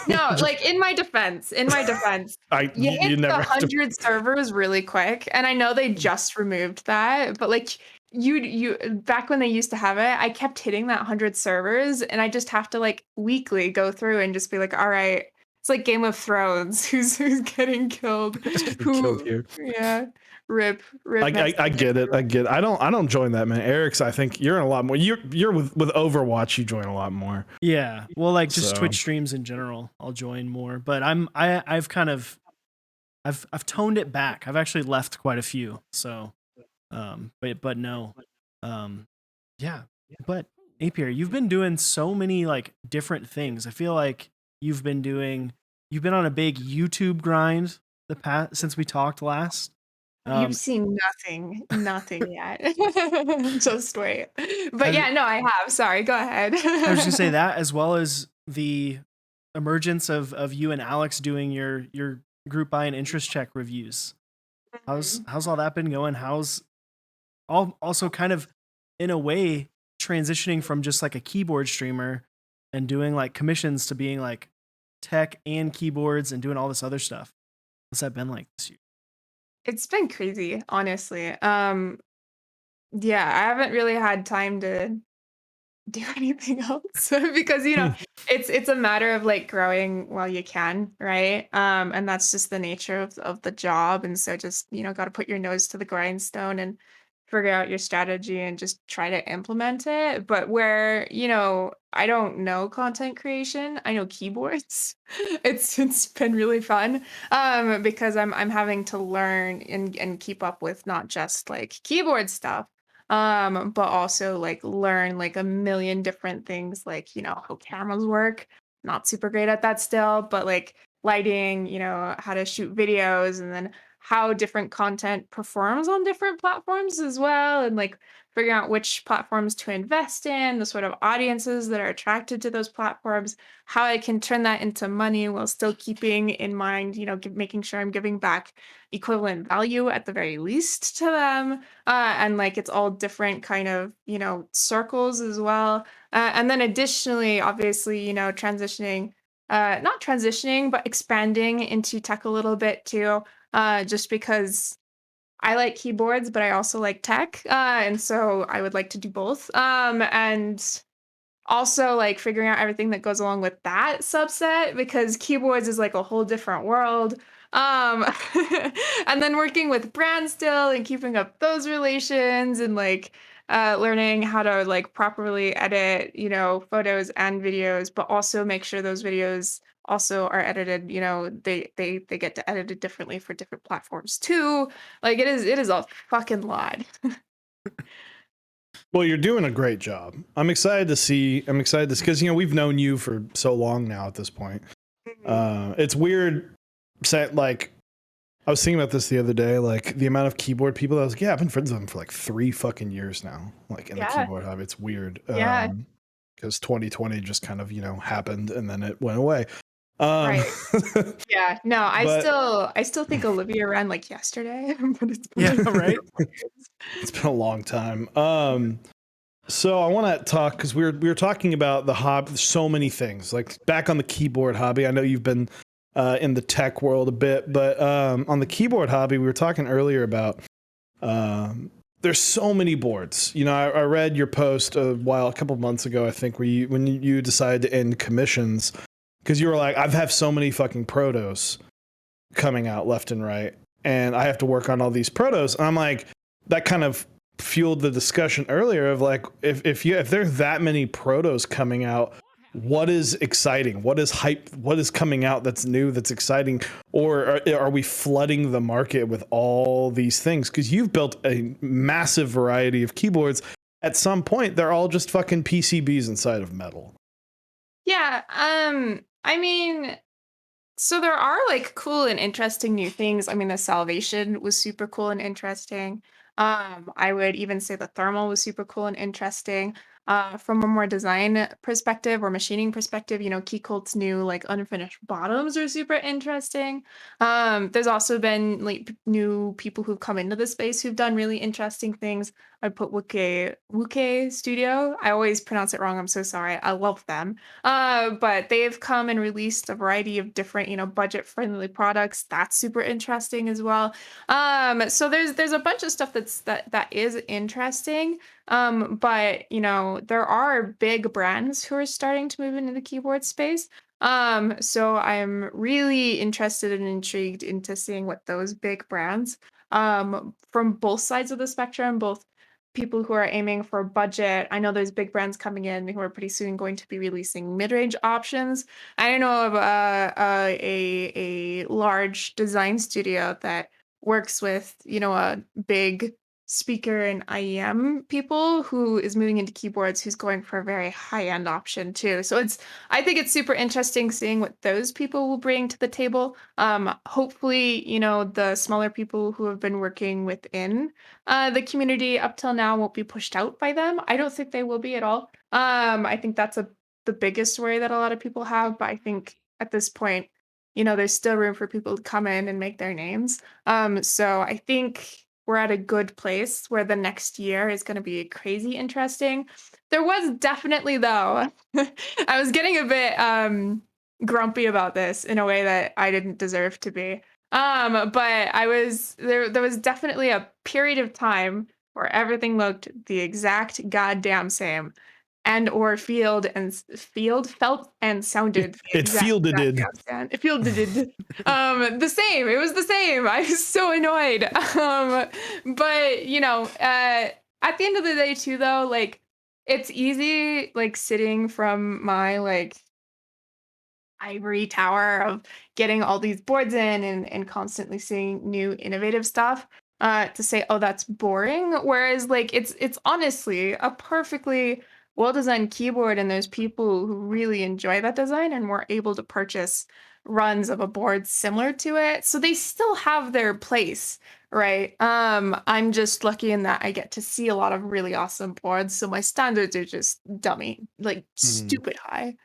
No, like in my defense, you hit never the have to. 100 servers really quick, and I know they just removed that, but like you back when they used to have it, I kept hitting that 100 servers, and I just have to like weekly go through and just be like, all right, it's like Game of Thrones, who's getting killed, Killed who, you. yeah, rip, I Mechs. get it. I get it. I don't join that, man. Eric's, I think you're in a lot more. You're with Overwatch. You join a lot more. Yeah. Well, like just So. Twitch streams in general, I'll join more. But I've kind of I've toned it back. I've actually left quite a few. So but no. Yeah. But Apiary, you've been doing so many like different things. I feel like you've been on a big YouTube grind the past since we talked last. You've seen nothing yet. Just wait. But I, yeah, no, I have. Sorry, go ahead. I was gonna say that as well as the emergence of you and Alex doing your group buy and interest check reviews. How's all that been going? How's also kind of in a way transitioning from just like a keyboard streamer and doing like commissions to being like tech and keyboards and doing all this other stuff. What's that been like this year? It's been crazy, honestly. Yeah, I haven't really had time to do anything else because it's a matter of like growing while you can, right? And that's just the nature of the job, and so just got to put your nose to the grindstone and figure out your strategy and just try to implement it. But where I don't know content creation, I know keyboards. It's been really fun because I'm having to learn and keep up with not just like keyboard stuff, but also like learn like a million different things, like how cameras work. Not super great at that still, but like lighting, how to shoot videos, and then how different content performs on different platforms as well, and like figuring out which platforms to invest in, the sort of audiences that are attracted to those platforms, how I can turn that into money while still keeping in mind, making sure I'm giving back equivalent value at the very least to them. And like it's all different kind of, circles as well. And then additionally, obviously, transitioning, not transitioning, but expanding into tech a little bit too, just because I like keyboards, but I also like tech. And so I would like to do both. And also like figuring out everything that goes along with that subset, because keyboards is like a whole different world. Um, and then working with brands still and keeping up those relations, and like learning how to like properly edit, photos and videos, but also make sure those videos also are edited, they get to edit it differently for different platforms too. Like it is a fucking lot. Well, you're doing a great job. I'm excited to see. I'm excited to because we've known you for so long now. At this point, Mhm. it's weird. Like I was thinking about this the other day. Like the amount of keyboard people. I was like, yeah, I've been friends with them for like 3 fucking years now. Like in the Yeah. keyboard hobby, it's weird. Yeah. Because 2020 just kind of happened and then it went away. Um, Right. Yeah. No, I but still I still think Olivia ran like yesterday, but it's been Yeah, like right. 4 years. it's been a long time. So I want to talk because we were talking about the hobby, so many things. Like back on the keyboard hobby, I know you've been in the tech world a bit, but on the keyboard hobby, we were talking earlier about there's so many boards. I read your post a couple of months ago, I think, when you decided to end commissions because you were like, I've had so many fucking protos coming out left and right, and I have to work on all these protos. And I'm like, that kind of fueled the discussion earlier of like, if there's that many protos coming out, what is exciting? What is hype? What is coming out that's new, that's exciting? Or are we flooding the market with all these things? Because you've built a massive variety of keyboards. At some point, they're all just fucking PCBs inside of metal. Yeah, I mean, so there are like cool and interesting new things. I mean, the Salvation was super cool and interesting. I would even say the thermal was super cool and interesting. From a more design perspective or machining perspective, Keycolt's new like unfinished bottoms are super interesting. There's also been like new people who've come into the space who've done really interesting things. I put Wuke Studio. I always pronounce it wrong. I'm so sorry. I love them. But they've come and released a variety of different, budget-friendly products. That's super interesting as well. So there's a bunch of stuff that is interesting. But there are big brands who are starting to move into the keyboard space. So I'm really interested and intrigued into seeing what those big brands, from both sides of the spectrum, both people who are aiming for budget. I know there's big brands coming in who are pretty soon going to be releasing mid-range options. I know of a large design studio that works with a big speaker and IEM people who is moving into keyboards who's going for a very high-end option too. So I think it's super interesting seeing what those people will bring to the table. Hopefully, the smaller people who have been working within the community up till now won't be pushed out by them. I don't think they will be at all. I think that's the biggest worry that a lot of people have. But I think at this point, there's still room for people to come in and make their names. So I think we're at a good place where the next year is going to be crazy interesting. There was definitely though, I was getting a bit grumpy about this in a way that I didn't deserve to be. But there was definitely a period of time where everything looked the exact goddamn same and/or field felt and sounded the It exact fielded. goddamn same. It fielded the same. It was the same. I was so annoyed. But at the end of the day too though, like it's easy like sitting from my like ivory tower of getting all these boards in and constantly seeing new innovative stuff to say, oh, that's boring, whereas like it's honestly a perfectly well designed keyboard, and there's people who really enjoy that design and were able to purchase runs of a board similar to it, so they still have their place, right? I'm just lucky in that I get to see a lot of really awesome boards, so my standards are just dummy, like Mhm. stupid high.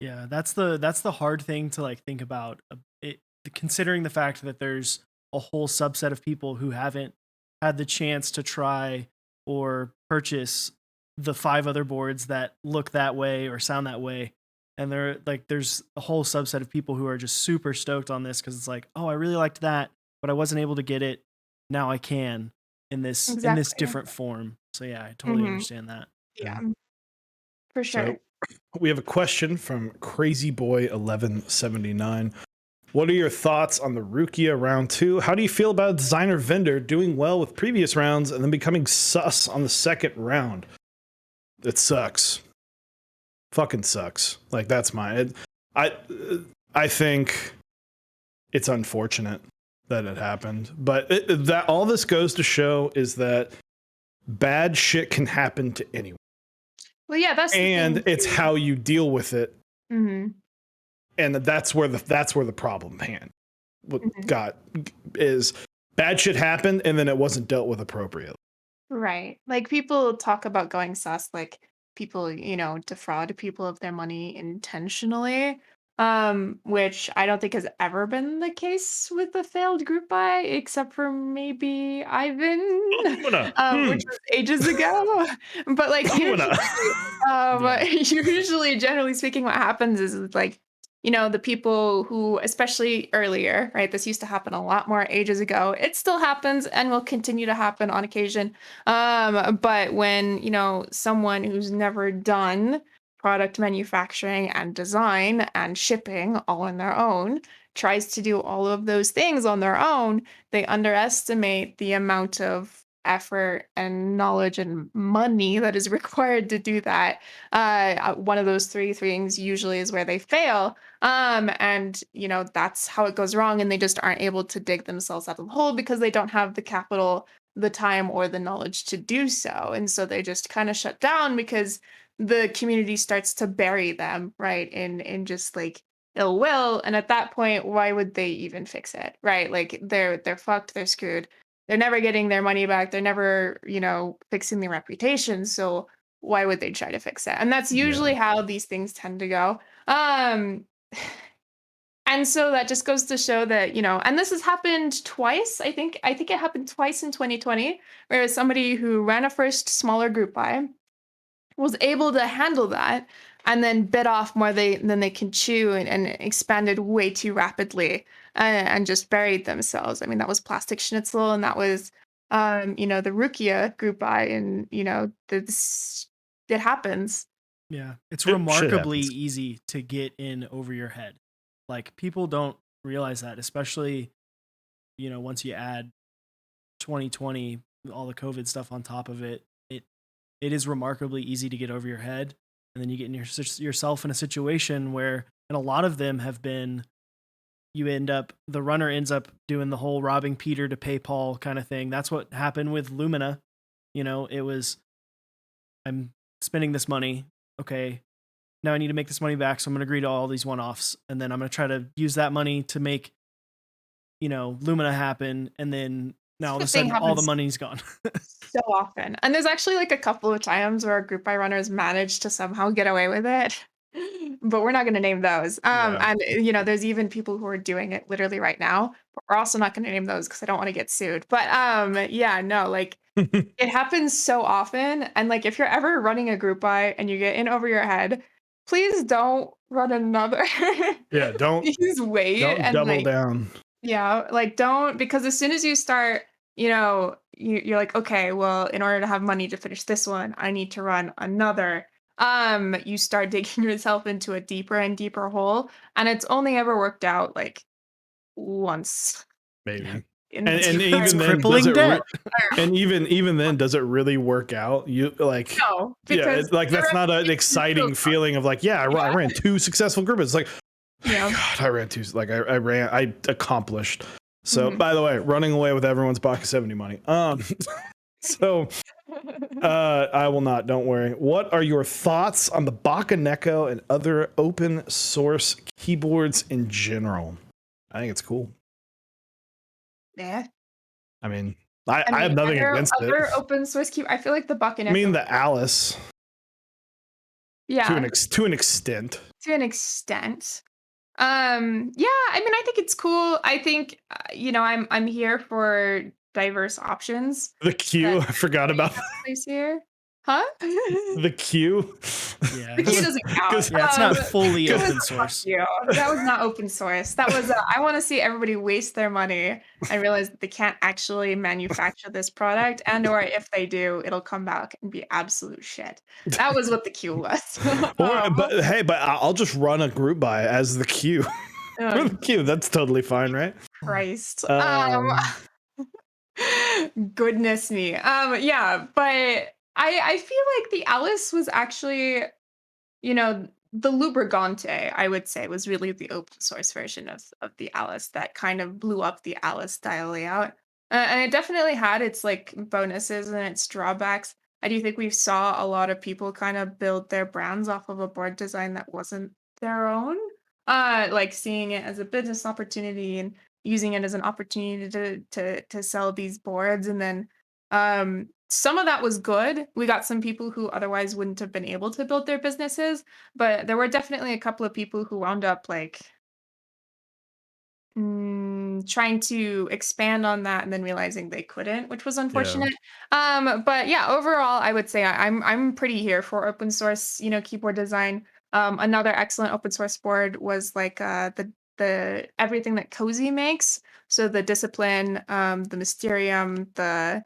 Yeah, that's the hard thing to like think about. It considering the fact that there's a whole subset of people who haven't had the chance to try or purchase the 5 other boards that look that way or sound that way. And there's a whole subset of people who are just super stoked on this because it's like, oh, I really liked that, but I wasn't able to get it. Now I can in this Exactly. different form. So yeah, I totally Mhm. understand that. Yeah, for So sure. we have a question from Crazy Boy 1179. What are your thoughts on the Rukia round 2? How do you feel about a designer vendor doing well with previous rounds and then becoming sus on the second round? It sucks. Fucking sucks. Like that's mine. I I think it's unfortunate that it happened, but that all this goes to show is that bad shit can happen to anyone. Well, yeah, that's the And thing it's too. how you deal with it, Mm-hmm. and that's where the problem Mm-hmm. got is bad shit happened, and then it wasn't dealt with appropriately. Right. Like people talk about going sus, like people, defraud people of their money intentionally. Which I don't think has ever been the case with the failed group buy, except for maybe Ivan, Umana, which was ages ago. But like usually, umana. Yeah. usually, generally speaking, what happens is like, the people who, especially earlier, right? This used to happen a lot more ages ago. It still happens and will continue to happen on occasion. But when, someone who's never done product manufacturing and design and shipping all on their own tries to do all of those things on their own, they underestimate the amount of effort and knowledge and money that is required to do that. One of those three things usually is where they fail. And that's how it goes wrong, and they just aren't able to dig themselves out of the hole because they don't have the capital, the time, or the knowledge to do so. And so they just kind of shut down because the community starts to bury them, right? In just like ill will. And at that point, why would they even fix it? Right? Like they're fucked, they're screwed. They're never getting their money back. They're never, fixing their reputation. So why would they try to fix it? And that's Yeah, usually how these things tend to go. Um and so that just goes to show that, and this has happened twice. I think it happened twice in 2020, where somebody who ran a first smaller group buy was able to handle that and then bit off more than they can chew, and expanded way too rapidly, and just buried themselves. I mean, that was Plastic Schnitzel, and that was the Rukia group buy, and this it happens. Yeah. It's shit remarkably happens. easy to get in over your head. Like people don't realize that, especially, once you add 2020, all the COVID stuff on top of it, it is remarkably easy to get over your head. And then you get in yourself in a situation where, and a lot of them have been, the runner ends up doing the whole robbing Peter to pay Paul kind of thing. That's what happened with Lumina. It was, I'm spending this money. Okay. Now I need to make this money back. So I'm going to agree to all these one offs. And then I'm going to try to use that money to make, Lumina happen. And then now all of a The thing sudden all the happens money's gone. so often. And there's actually like a couple of times where group buy runners managed to somehow get away with it. But we're not going to name those. Yeah. And there's even people who are doing it literally right now. But we're also not going to name those because I don't want to get sued. But yeah, no, like it happens so often. And like if you're ever running a group buy and you get in over your head, please don't run another. Yeah, Please wait don't and double like down. yeah, like don't, because as soon as you start, you're like, okay, well, in order to have money to finish this one, I need to run another. You start digging yourself into a deeper and deeper hole, and it's only ever worked out like once Yeah. Maybe. in the And It's even entire then, does crippling it debt. and even then, does it really work out? You like, no, yeah, because like their that's not an reputation still exciting sucks. feeling of like, yeah, I Yeah, ran two successful groups. It's like, yeah. God, I ran two. Like I accomplished. So, Mhm. by the way, running away with everyone's Baka 70 money. So I will not. Don't worry. What are your thoughts on the Baka Neko and other open source keyboards in general? I think it's cool. Yeah. I mean, I I have mean, nothing other against it. other open source key. I feel like the Buck and I mean, Echo. the Alice Yeah, to an extent. to an extent. Yeah, I mean, I think it's cool. I think I'm here for diverse options The that Q, I forgot everybody about has a place here. Huh? the Q. Yeah. The queue doesn't count. Yeah. It's not The fully queue was open a fuck source. you. That was not open source. That was I want to see everybody waste their money and realize that they can't actually manufacture this product, and or if they do, it'll come back and be absolute shit. That was what the queue was. Or, but hey, but I'll just run a group by as the Q. For the Um, Q, that's totally fine, right? Christ. Um, Goodness me. Yeah, but I feel like the Alice was actually, you know, the Lubrigante, I would say, was really the open source version of the Alice that kind of blew up the Alice style layout. And it definitely had its like bonuses and its drawbacks. I do think we saw a lot of people kind of build their brands off of a board design that wasn't their own. Like seeing it as a business opportunity and using it as an opportunity to sell these boards. And then some of that was good. We got some people who otherwise wouldn't have been able to build their businesses, but there were definitely a couple of people who wound up like trying to expand on that and then realizing they couldn't, which was Yeah. unfortunate. But yeah, overall, I would say I'm pretty here for open source, keyboard design. Another excellent open source board was like the everything that Cozy makes. So the Discipline, the Mysterium, the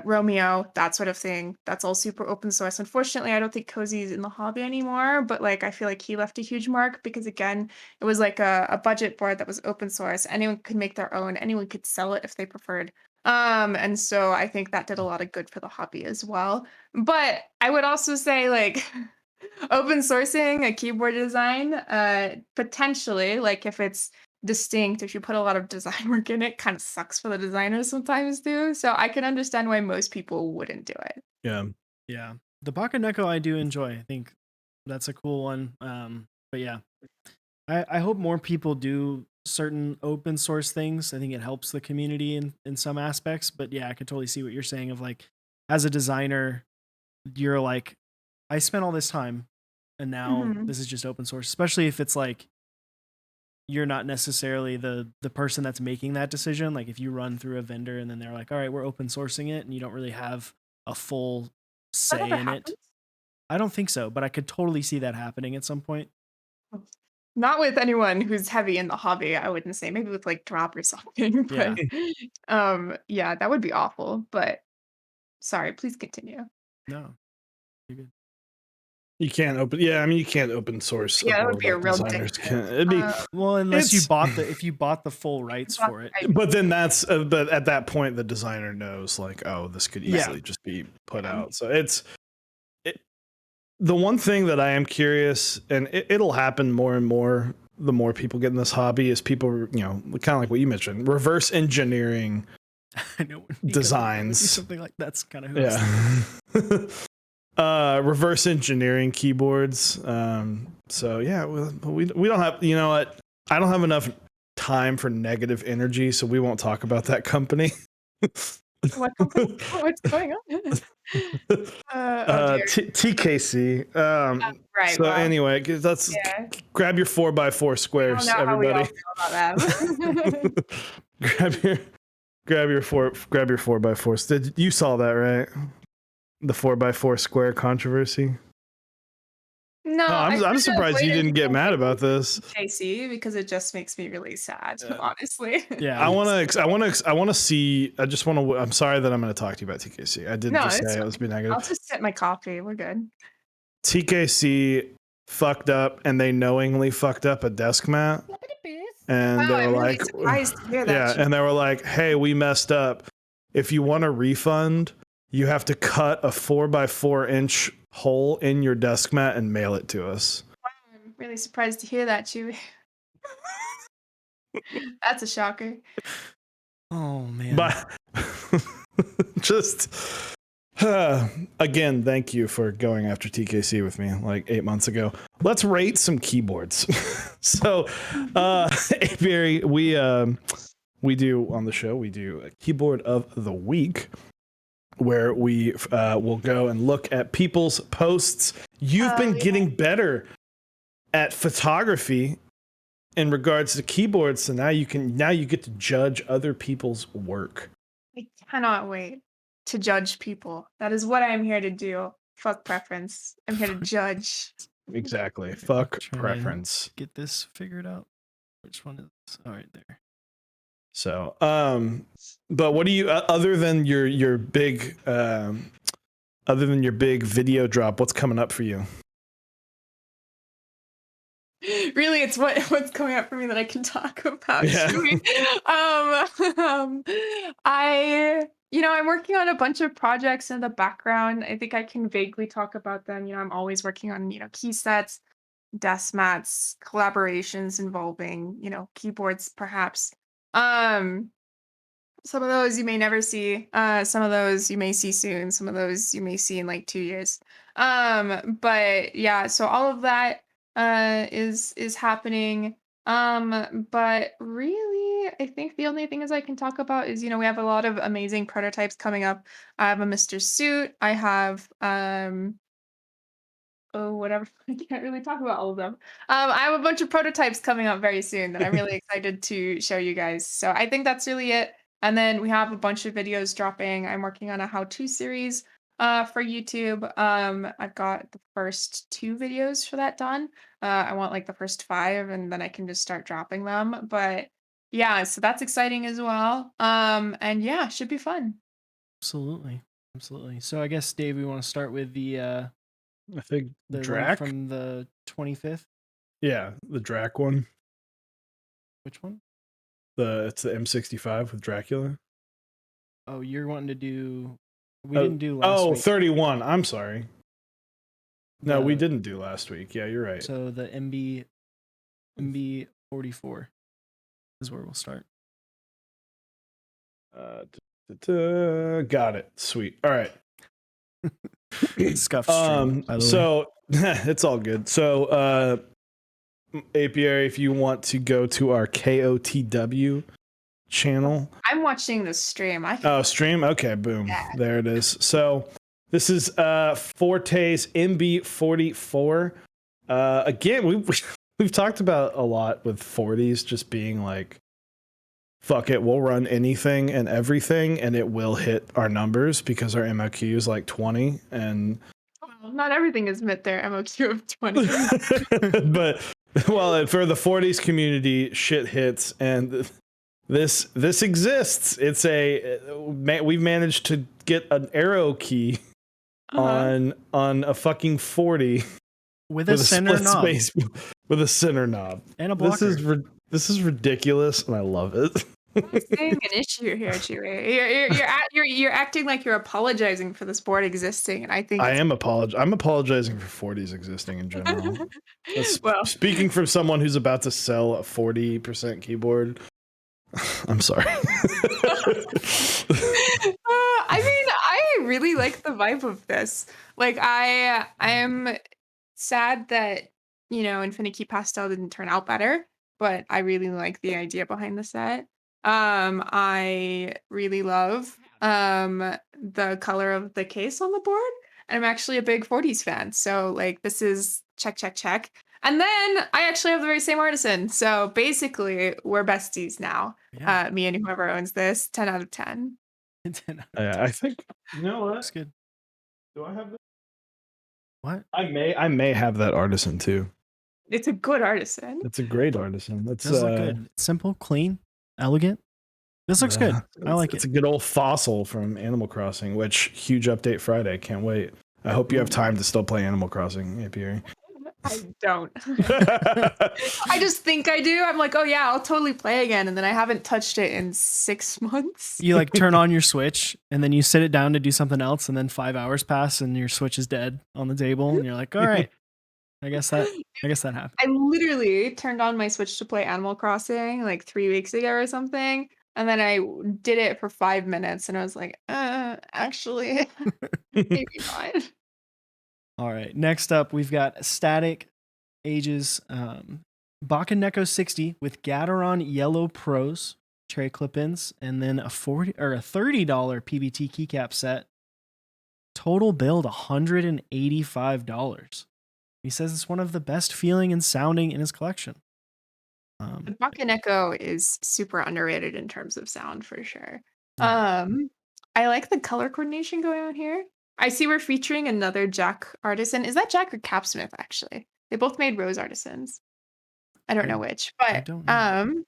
Romeo, that sort of thing. That's all super open source. Unfortunately, I don't think Cozy's in the hobby anymore, but like I feel like he left a huge mark because again, it was like a budget board that was open source. Anyone could make their own. Anyone could sell it if they preferred. And so I think that did a lot of good for the hobby as well. But I would also say like open sourcing a keyboard design, potentially, like if it's distinct, if you put a lot of design work in it, kind of sucks for the designers sometimes too. So I can understand why most people wouldn't do it. Yeah. Yeah. The Baka Neko I do enjoy. I think that's a cool one. But yeah, I hope more people do certain open source things. I think it helps the community in some aspects. But yeah, I could totally see what you're saying of like, as a designer, you're like, I spent all this time and now Mhm. this is just open source, especially if it's like you're not necessarily the person that's making that decision. Like if you run through a vendor and then they're like, all right, we're open sourcing it, and you don't really have a full That say ever in it. happens? I don't think so, but I could totally see that happening at some point. Not with anyone who's heavy in the hobby, I wouldn't say. Maybe with like drop or something, Yeah. but yeah, that would be awful. But sorry, please continue. No, you're good. You can't open. Yeah, I mean, you can't open source a Yeah, that would board be a like real dick designers move. can. It'd be. Well, unless you It's. bought the if you bought the full rights Not for it. the But then that's. But at that point, the designer knows, like, oh, this could Yeah. easily just be put Yeah. out. So it's. It, the one thing that I am curious, and it'll happen more and more. The more people get in this hobby, is people, kind of like what you mentioned, reverse engineering I know when Mika would do designs. something like that's kind of who Yeah. Reverse engineering keyboards. So yeah, we don't have, you know what? I don't have enough time for negative energy, so we won't talk about that company. What company? What's going on? Oh dear. TKC. Right. So Well, anyway, let's yeah. grab your 4x4 We all squares, know how we all everybody. feel about them. grab your grab your 4x4s. Did you saw that, right? The 4x4 square controversy. No, Oh, I I'm try to surprised avoid you didn't get mad anything about this. JC because it just makes me really sad, Uh, honestly. Yeah. I want to see. I just want to. I'm sorry that I'm going to talk to you about TKC. I didn't No, just it's say it was be fine. I'll negative. just sip my coffee. We're good. TKC fucked up, and they knowingly fucked up a desk mat. And Wow, they were I'm really like, surprised to hear that. yeah, and they were like, hey, we messed up. If you want a refund, you have to cut a 4x4 inch hole in your desk mat and mail it to us. I'm really surprised to hear that, Chewy. That's a shocker. Oh man. But just again, thank you for going after TKC with me like 8 months ago. Let's rate some keyboards. So, Apiary, we do on the show, we do a keyboard of the week where we will go and look at people's posts. You've been Yeah. getting better at photography in regards to keyboards, so now you get to judge other people's work. I cannot wait to judge people. That is what I'm here to do. Fuck preference. I'm here to judge. Exactly. Fuck Trying to preference. get this figured out. Which one is all right there? So, but what do you other than your big video drop? What's coming up for you? Really, it's what's coming up for me that I can talk about. Yeah. Chewy. I'm working on a bunch of projects in the background. I think I can vaguely talk about them. I'm always working on, key sets. desk mats, collaborations involving, keyboards perhaps. Um, some of those you may never see. Some of those you may see soon. Some of those you may see in like 2 years. But yeah, so all of that is happening. But really, I think the only things I can talk about is, we have a lot of amazing prototypes coming up. I have a Mr. Suit. I have oh, whatever. I can't really talk about all of them. I have a bunch of prototypes coming up very soon that I'm really excited to show you guys. So I think that's really it. And then we have a bunch of videos dropping. I'm working on a how-to series for YouTube. I've got the first 2 videos for that done. I want like the first 5, and then I can just start dropping them. But yeah, so that's exciting as well. And yeah, should be fun. Absolutely. Absolutely. So I guess, Dave, we want to start with I think the link Drac. from the 25th. Yeah, the Drac one. Which one? It's the M65 with Dracula. Oh, you're wanting to do. We didn't do last week. 31. I'm sorry. No, we didn't do last week. Yeah, you're right. So the MB 44 is where we'll start. Got it. Sweet. All right. Scuffed stream, by the way. So it's all good. So Apiary, if you want to go to our KOTW channel. I'm watching the stream. Stream? Okay, boom. Yeah. There it is. So this is Forte's MB44. Again, we've talked about a lot with 40s just being like, fuck it, we'll run anything and everything and it will hit our numbers because our MOQ is like 20 and not everything is met their MOQ of 20. But well, for the 40s community, shit hits and this exists. It's we've managed to get an arrow key on a fucking 40 with a center knob. Space, with a center knob and a blocker. This is ridiculous, and I love it. I'm seeing an issue here, Chewy. You're acting like you're apologizing for this board existing, and I think I'm apologizing for 40s existing in general. Well, speaking from someone who's about to sell a 40% keyboard, I'm sorry. I mean, I really like the vibe of this. Like, I am sad that Infinity Pastel didn't turn out better, but I really like the idea behind the set. I really love the color of the case on the board, and I'm actually a big 40s fan. So like this is check. And then I actually have the very same artisan. So basically we're besties now. Yeah. Me and whoever owns this, 10 out of 10. 10 out of 10. I think That's good. Do I have that? What? I may have that artisan too. It's a good artisan. It's a great artisan. That's look good. Simple, clean, elegant. This looks good. I like it. It's a good old fossil from Animal Crossing, which huge update Friday. Can't wait. I hope you have time to still play Animal Crossing, Apiary. I don't. I just think I do. I'm like, oh yeah, I'll totally play again, and then I haven't touched it in 6 months. You like turn on your Switch, and then you sit it down to do something else, and then 5 hours pass, and your Switch is dead on the table, and you're like, all right. I guess that happened. I literally turned on my Switch to play Animal Crossing like 3 weeks ago or something, and then I did it for 5 minutes, and I was like, actually, maybe not. All right. Next up, we've got Static Ages Bakaneko 60 with Gateron Yellow Pros cherry clip-ins, and then a $30 PBT keycap set. Total build $185. He says it's one of the best feeling and sounding in his collection. The Bakaneko is super underrated in terms of sound for sure. Yeah. I like the color coordination going on here. I see we're featuring another Jack artisan. Is that Jack or Capsmith actually? They both made Rose artisans. I don't know which, but I don't know.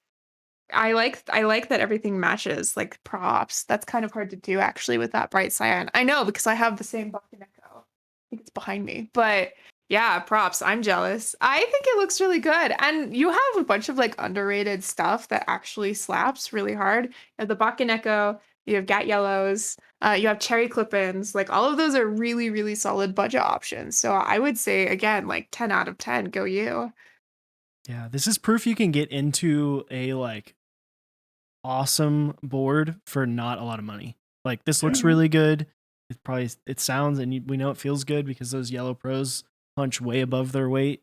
I like that everything matches like props. That's kind of hard to do actually with that bright cyan. I know because I have the same Bakaneko. I think it's behind me, but yeah, props. I'm jealous. I think it looks really good. And you have a bunch of like underrated stuff that actually slaps really hard. You have the Bakaneko, you have Gat Yellows, You have cherry clip-ins. Like all of those are really, really solid budget options. So I would say again, like 10 out of 10, go you. Yeah, this is proof you can get into a like awesome board for not a lot of money. Like this looks Mhm. really good. It sounds and we know it feels good because those yellow pros punch way above their weight.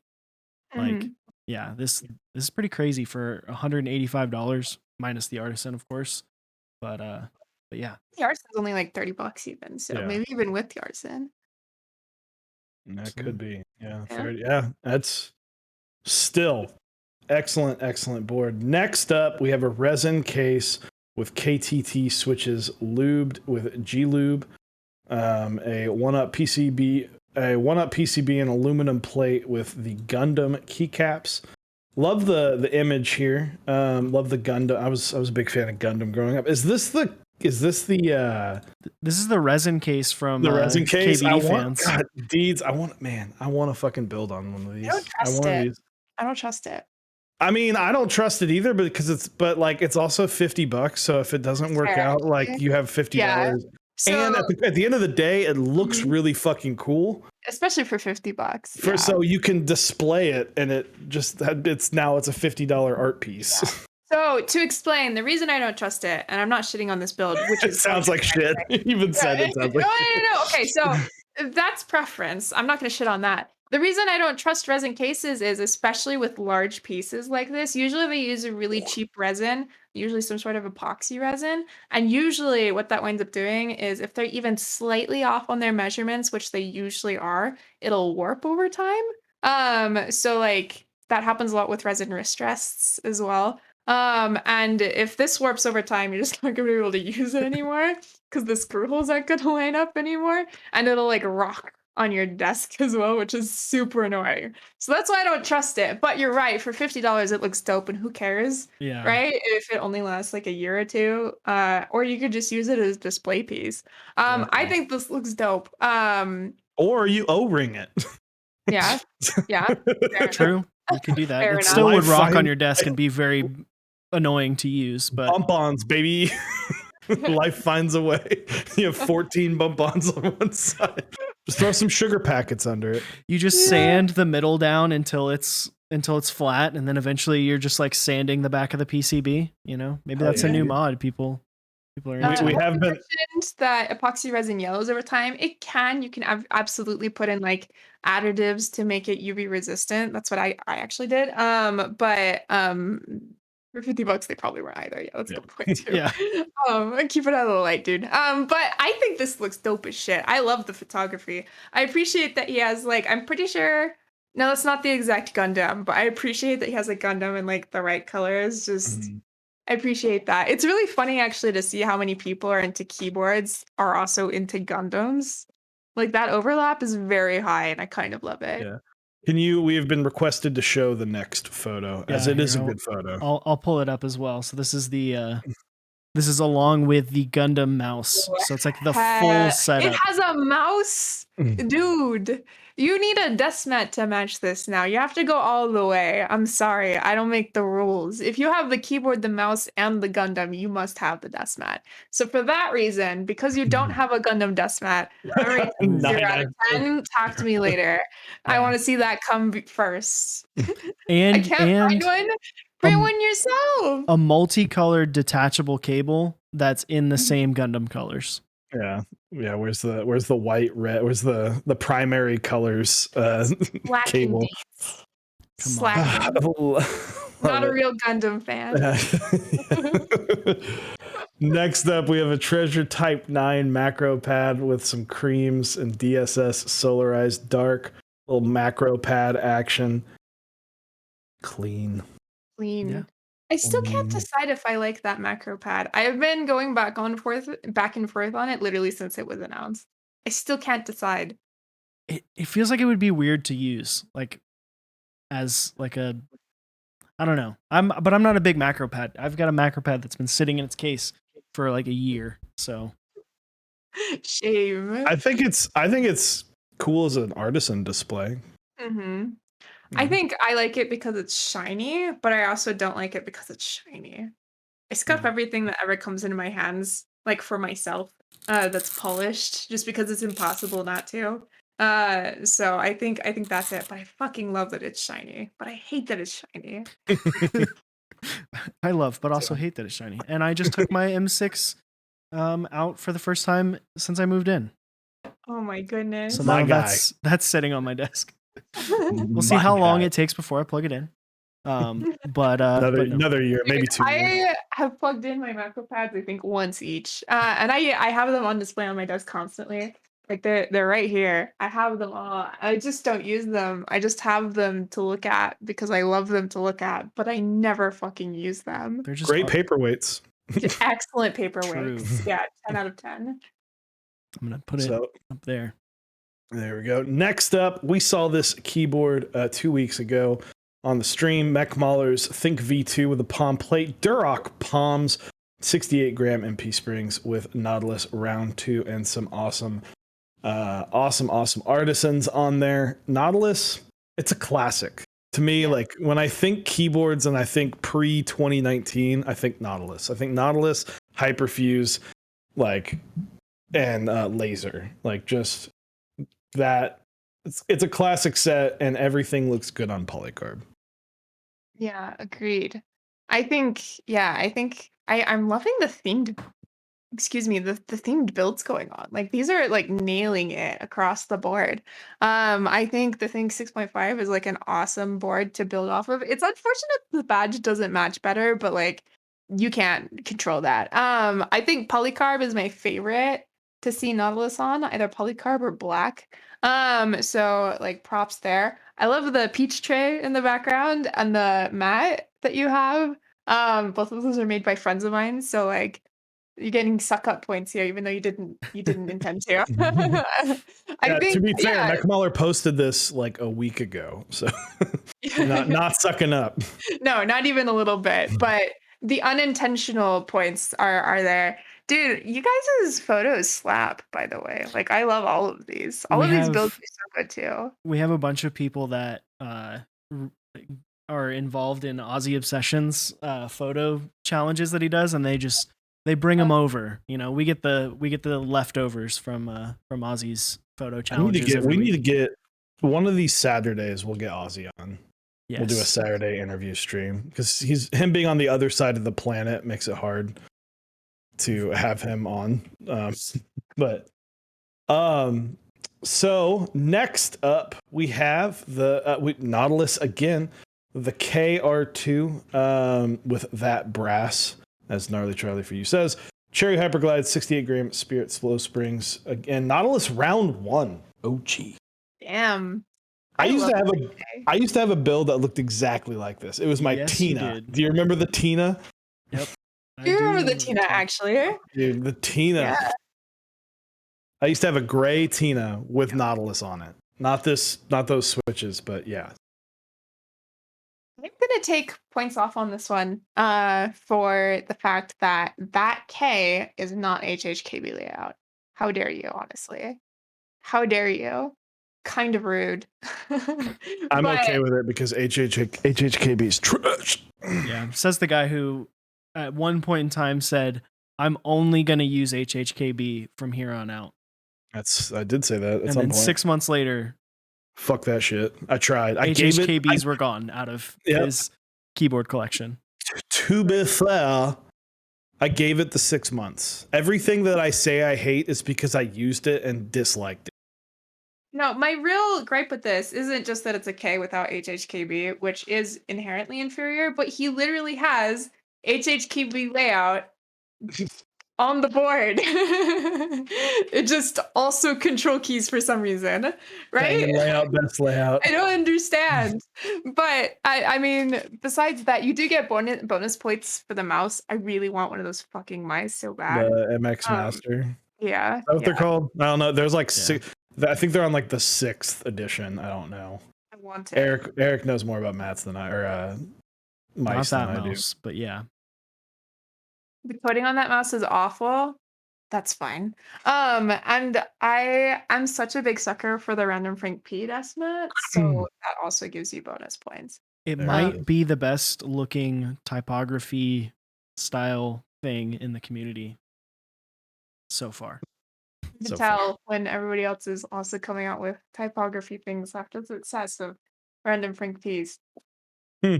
Like Mhm. yeah, this is pretty crazy for $185 minus the artisan, of course. But but yeah. The artisan's only like 30 bucks even. So Yeah, maybe even with the artisan. that So could be. Yeah, Yeah. 30. Yeah, that's still excellent, excellent board. Next up, we have a resin case with KTT switches lubed with G Lube, a one up PCB and aluminum plate with the Gundam keycaps. Love the image here. Love the Gundam. I was a big fan of Gundam growing up. Is this the this is the resin case from resin case? I KBD want fans. God deeds. I want to fucking build on one of I don't these. I trust want it. these. I don't trust it. I mean, I don't trust it either, because it's also $50. So if it doesn't That's work fair, out, like actually. you have $50. Yeah. And So at the end of the day, it looks mhm, really fucking cool. especially for 50 bucks. For Yeah. so you can display it, and it's a $50 art Yeah. piece. So to explain, the reason I don't trust it, and I'm not shitting on this build, which It is sounds gorgeous, like by the shit. way. You even said Yeah. it sounds No, like no, shit. no, no. Okay, so that's preference. I'm not gonna shit on that. The reason I don't trust resin cases is especially with large pieces like this, usually they use a really cheap resin, usually some sort of epoxy resin. And usually what that winds up doing is if they're even slightly off on their measurements, which they usually are, it'll warp over time. So like that happens a lot with resin wrist rests as well. And if this warps over time, you're just not gonna be able to use it anymore because the screw holes aren't gonna line up anymore, and it'll like rock on your desk as well, which is super annoying. So that's why I don't trust it. But you're right, for $50 it looks dope, and who cares, Yeah. right? If it only lasts like a year or two, or you could just use it as a display piece. I Exactly. think this looks dope. Or you O-ring it. Yeah, yeah, fair enough. True. You could do that. Fair It enough. still would Life rock on find your desk and be very annoying to use, but bump-ons, baby. Life finds a way. You have 14 bump-ons on one side. Just throw some sugar packets under it. you just Yeah. sand the middle down until it's flat, and then eventually you're just like sanding the back of the PCB. You know, maybe Hell that's a yeah, new dude. mod. People are Uh, into We it. have you been. mentioned that epoxy resin yellows over time. You can absolutely put in like additives to make it UV resistant. That's what I actually did. But for 50 bucks, they probably were either. Yeah, that's a good point too. Yeah. Keep it out of the light, dude. But I think this looks dope as shit. I love the photography. I appreciate that he has like, I'm pretty sure. No, that's not the exact Gundam, but I appreciate that he has a Gundam in like the right colors. Just Mhm. I appreciate that. It's really funny actually to see how many people are into keyboards are also into Gundams. Like that overlap is very high and I kind of love it. Yeah. We have been requested to show the next photo, as Yeah, it here is a good photo. I'll pull it up as well. So this is along with the Gundam mouse. So it's like the full It setup. has a mouse, Mm. dude. You need a desk mat to match this now. You have to go all the way. I'm sorry, I don't make the rules. If you have the keyboard, the mouse, and the Gundam, you must have the desk mat. So for that reason, because you don't have a Gundam desk mat, I'm rating it Ooh. 0 Nine out out of of 10. Talk to me later. I Yeah. want to see that come first. I And can't find and one. a, Print one yourself. a multicolored detachable cable that's in the Mhm. same Gundam colors. Yeah, yeah. Where's the white, red? Where's the primary colors Slacking cable? dates. Come on. Slacking. Love Not a it. real Gundam fan. Next up, we have a Treasure Type 9 macro pad with some creams and DSS solarized dark. Little macro pad action. Clean. Yeah. Clean. I still can't Clean. decide if I like that macro pad. I've been going back and forth on it literally since it was announced. I still can't decide. It feels like it would be weird to use like as like a I don't know. But I'm not a big macro pad. I've got a macro pad that's been sitting in its case for like a year. So Shame. I think it's cool as an artisan display. Mhm. I Mm, think I like it because it's shiny, but I also don't like it because it's shiny. I scuff mm. everything that ever comes into my hands, like, for myself. that's polished, just because it's impossible not to. So I think that's it. But I fucking love that it's shiny. But I hate that it's shiny. I love, but also So, hate that it's shiny. And I just took my M6 out for the first time since I moved in. Oh my So goodness. My now guy. that's sitting on my desk. We'll see My how long guy. it takes before I plug it in. But Another no. another year, maybe 2 years. I have plugged in my macro pads, I think, once each. And I have them on display on my desk constantly. Like they're right here. I have them all. I just don't use them. I just have them to look at because I love them to look at, but I never fucking use them. They're just Great paperweights. Excellent True. paperweights. Yeah, 10 out of 10. I'm gonna put it So up there. there we go. Next up, we saw this keyboard 2 weeks ago on the stream. Mech Mahler's Think V2 with a palm plate, Duroc palms, 68 gram MP springs with Nautilus round 2, and some awesome artisans on there. Nautilus, it's a classic. To me, Yeah. like when I think keyboards and I think pre 2019, I think Nautilus. I think Nautilus, Hyperfuse, like, and Laser. Like just that. It's a classic set, and everything looks good on polycarb. Yeah, agreed. I'm loving the themed the themed builds going on. Like these are like nailing it across the board. I think the Thing 6.5 is like an awesome board to build off of. It's unfortunate the badge doesn't match better, but like you can't control that. I think polycarb is my favorite to see Nautilus on, either polycarb or black. So like props there. I love the peach tray in the background and the mat that you have. Both of those are made by friends of mine, so like you're getting suck up points here, even though you didn't intend to. I Yeah, to think, be fair, yeah. Mech Mahler posted this like a week ago, so not sucking up. No, not even a little bit, but the unintentional points are there. Dude, you guys' photos slap, by the way. Like I love all of these. All We of these builds have are so good too. we have a bunch of people that are involved in Aussie Obsessions photo challenges that he does, and they bring them over. You know, we get the leftovers from Aussie's photo challenges every We need week. to get one of these Saturdays. We'll get Ozzy on. Yes. We'll do a Saturday interview stream because him being on the other side of the planet makes it hard to have him on. But so next up we have the Nautilus again, the KR2 with that brass, as Gnarly Charlie for you says. Cherry Hyperglide 68 gram Spirit Slow Springs again. Nautilus round 1 OG. Damn. I used love to have that a guy. I used to have a build that looked exactly like this. It was my Yes, you Tina. did. Do you remember the Tina? Yep. Do you remember the Tina actually? Dude, the Tina. Yeah. I used to have a gray Tina with Nautilus on it. Not those switches, but yeah. I'm gonna take points off on this one for the fact that that K is not HHKB layout. How dare you, honestly? How dare you? Kind of rude. I'm But okay with it because HHKB is trash. Yeah, says the guy who at one point in time said, "I'm only going to use HHKB from here on out." I did say that at And some then point. 6 months later, Fuck that shit. I tried. I gave it. HHKBs were gone out of his keyboard collection. To be fair, I gave it the 6 months. Everything that I say I hate is because I used it and disliked it. no, my real gripe with this isn't just that it's a K without HHKB, which is inherently inferior, but he literally has HHKB layout on the board. It just also control keys for some reason, right? Banging layout, best layout. I don't understand. But I mean, besides that, you do get bonus points for the mouse. I really want one of those fucking mice so bad. The MX Um, Master. yeah, Is that what they're called? I don't know. There's like Yeah. six. I think they're on like the 6th edition. I don't know. I want it. Eric knows more about mats than I or Not mice that than I do. mouse, but yeah. The coding on that mouse is awful. That's fine. And I'm such a big sucker for the random Frank Pete estimate, so that also gives you bonus points. It There might it is. be the best looking typography style thing in the community. so far. To So far. tell when everybody else is also coming out with typography things after success of random Frank P's. Hmm.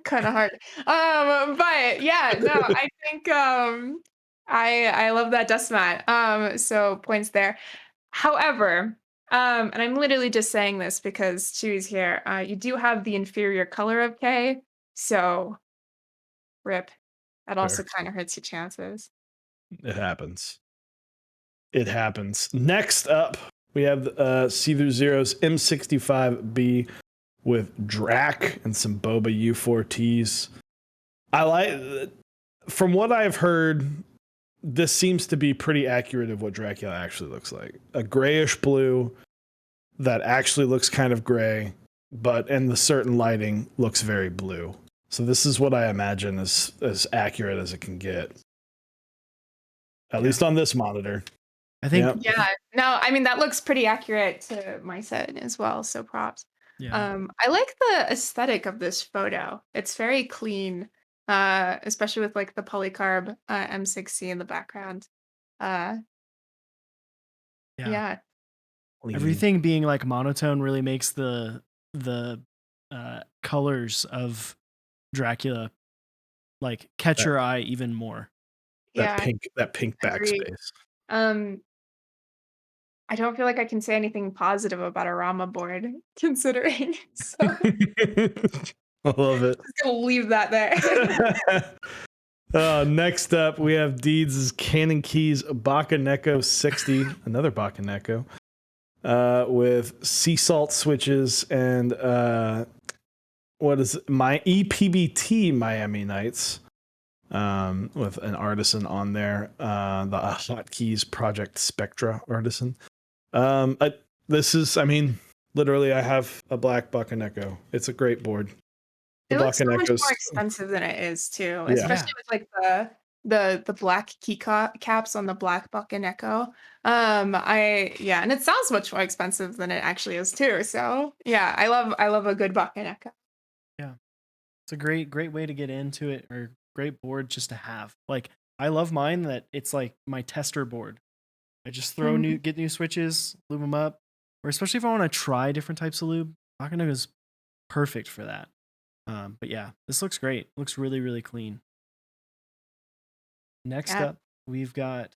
Kind of hard. But yeah, no, I think I love that dust mat. So points there. However, and I'm literally just saying this because Chewie's here. You do have the inferior color of K, so rip. That also Fair. kind of hurts your chances. It happens. It happens. Next up, we have See Through Zero's M65B with Drac and some Boba U4Ts. I like, from what I've heard, this seems to be pretty accurate of what Dracula actually looks like. A grayish blue that actually looks kind of gray, but in the certain lighting looks very blue. So this is what I imagine is as accurate as it can get. At least on this monitor. I think Yep. Yeah, no, I mean that looks pretty accurate to my set as well, so props. yeah. I like the aesthetic of this photo. It's very clean, especially with like the polycarb M6C in the background. Uh, Yeah. yeah, Everything being like monotone really makes the colors of Dracula like catch your eye even more. yeah, that pink agreed. backspace. Um, I don't feel like I can say anything positive about a Rama board, considering. So I love it. just gonna leave that there. Next up, we have Deeds' Canon Keys Bakaneko 60, another Bakaneko, with sea salt switches and what is it? My EPBT Miami Nights, with an artisan on there, the Hotkeys Project Spectra artisan. I mean, literally, I have a black Bakaneko. It's a great board. The It looks so much Bakanekos, more expensive than it is too, yeah. especially with like the black caps on the black Buck and Echo. Yeah, and it sounds much more expensive than it actually is too. So yeah, I love a good Buck and Echo. Yeah. It's a great way to get into it, or great board just to have. Like I love mine that it's like my tester board. I just throw Mhm. get new switches, lube them up, or especially if I want to try different types of lube, Bakuno is perfect for that. But yeah, this looks great. Looks really clean. Next Yeah. up, we've got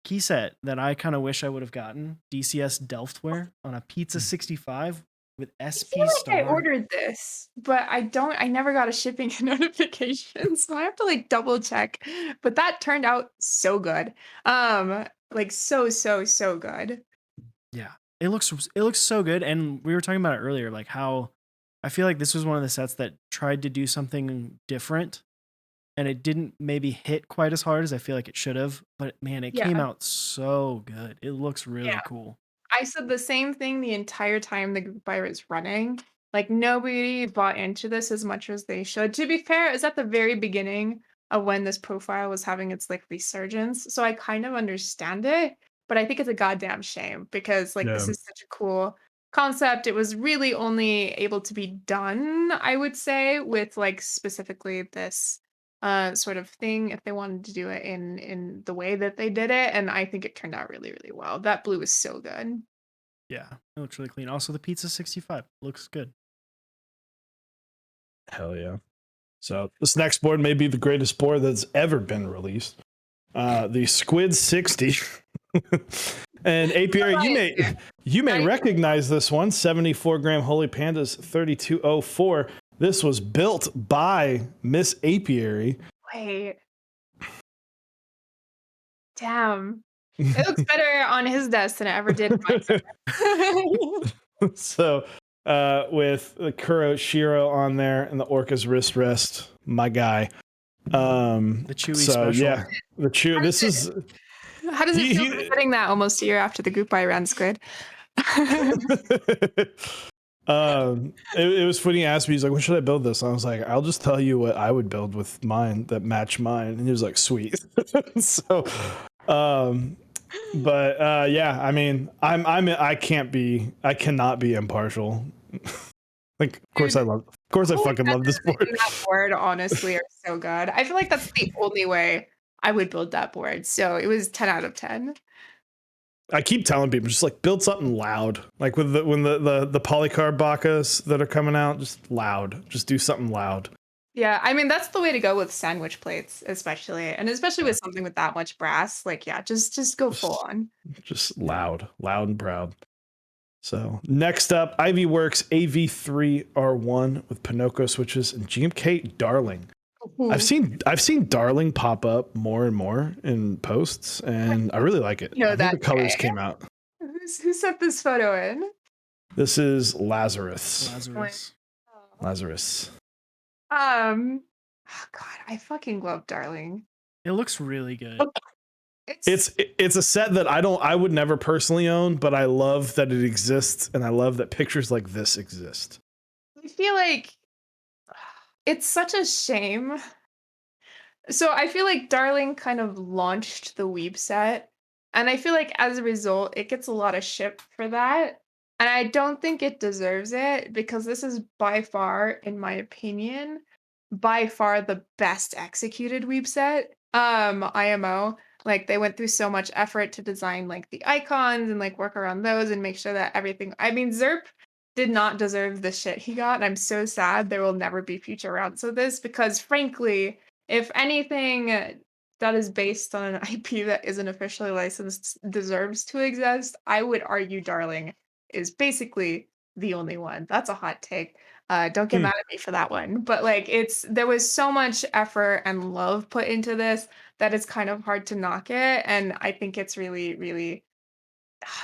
key set that I kind of wish I would have gotten, DCS Delftware on a Pizza 65 with I SP feel like I Star. ordered this, but I never got a shipping notification, so I have to like double check. But that turned out so good. Like so good. Yeah. It looks so good, and we were talking about it earlier, like how I feel like this was one of the sets that tried to do something different, and it didn't maybe hit quite as hard as I feel like it should have, but man, it came Yeah. out so good. It looks really Yeah. cool. I said the same thing the entire time the group buy was running. Like nobody bought into this as much as they should. To be fair, it's at the very beginning of when this profile was having its like resurgence. So I kind of understand it, but I think it's a goddamn shame because like Yeah. this is such a cool concept. It was really only able to be done, I would say, with like specifically this sort of thing if they wanted to do it in the way that they did it, and I think it turned out really well. That blue is so good. Yeah, it looks really clean. Also, the Pizza 65 looks good. Hell yeah. So this next board may be the greatest board that's ever been released. The Squid 60. And Apiary, you may recognize this one, 74-gram Holy Pandas 3204. This was built by Miss Apiary. Wait, damn, it looks better on his desk than it ever did on mine. So with the Kuro Shiro on there and the Orca's wrist rest, my guy. The Chewy so special. yeah, the Chewy. This is How does it feel to be getting that almost a year after the group buy ran Squid? It was funny. He asked me, he's like, when should I build this? And I was like, I'll just tell you what I would build with mine that match mine. And he was like, sweet. So but yeah, I mean, I cannot be impartial. Like, of course I fucking love this board. That board honestly are so good. I feel like that's the only way I would build that board. So it was 10 out of 10. I keep telling people just like build something loud, like with the polycarb bakas that are coming out, just loud. Just do something loud. Yeah, I mean that's the way to go with sandwich plates, especially, and especially Yeah. with something with that much brass. Like, yeah, just go full Just on. just loud and proud. So next up, Ivy Works AV3R1 with Pinocchio switches and GMK Darling. I've Ooh, seen Darling pop up more and more in posts, and I really like it. you know I think the that colors Jay. came out. Who sent this photo in? This is Lazarus. Lazarus. Oh. Lazarus. Oh God, I fucking love Darling. It looks really good. It's It's a set that I would never personally own, but I love that it exists, and I love that pictures like this exist. I feel like it's such a shame. So I feel like Darling kind of launched the Weeb set, and I feel like as a result, it gets a lot of shit for that. And I don't think it deserves it because this is by far, in my opinion, by far the best executed Weeb set. IMO. Like they went through so much effort to design like the icons and like work around those and make sure that everything. I mean, Zerp did not deserve the shit he got, and I'm so sad there will never be future rounds of this because frankly if anything that is based on an IP that isn't officially licensed deserves to exist, I would argue Darling is basically the only one. That's a hot take. Don't get Hmm. mad at me for that one. But like there was so much effort and love put into this that it's kind of hard to knock it. And I think it's really, really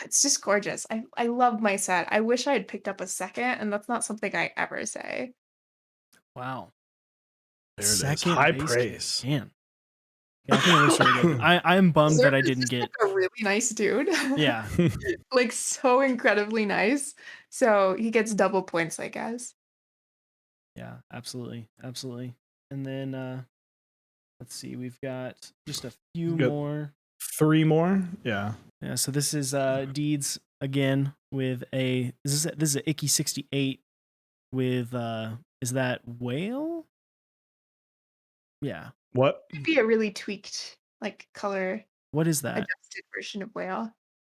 it's just gorgeous. I love my set. I wish I had picked up a second, and that's not something I ever say. Wow. There it is. Second High base kit. praise. Man. Yeah, I think it looks really good. I'm bummed Zerp that I is didn't just get. like a really nice dude. Yeah. Like, so incredibly nice. So, he gets double points, I guess. Yeah, absolutely. Absolutely. And then let's see, we've got just a few You got more. 3 more. Yeah. Yeah, so this is Deeds again with a this is a Icky 68 with is that whale? Yeah. What? Maybe a really tweaked, like, color What is that? adjusted version of whale.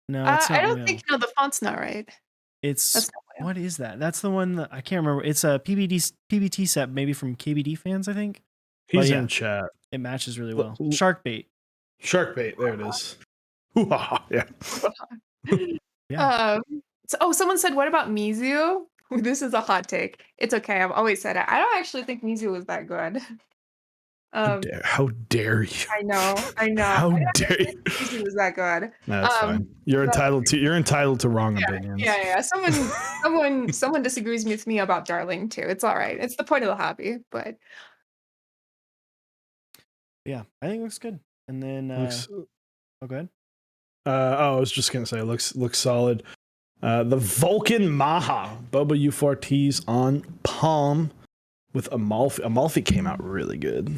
No, it's I not don't whale. think no, the font's not right. It's That's not whale. what is that? That's the one that I can't remember. It's a PBT set maybe from KBD fans, I think. He's yeah, in chat. it matches really L- well. l- Shark bait. Shark bait. There it is. Hoo-ha, yeah. Yeah. Someone said, "What about Mizu?" This is a hot take. It's okay, I've always said it. I don't actually think Mizu was that good. Um How dare you? I know, I know. I How don't dare think you? Easy was that good. No, that's fine. You're But entitled to wrong yeah, opinions. yeah. Someone disagrees with me about Darling too. It's all right. It's the point of the hobby. But Yeah, I think it looks good. And then Looks oh good. I was just gonna say looks solid. The Vulcan Maha Boba U4Ts on Palm with Amalfi. Amalfi came out really good.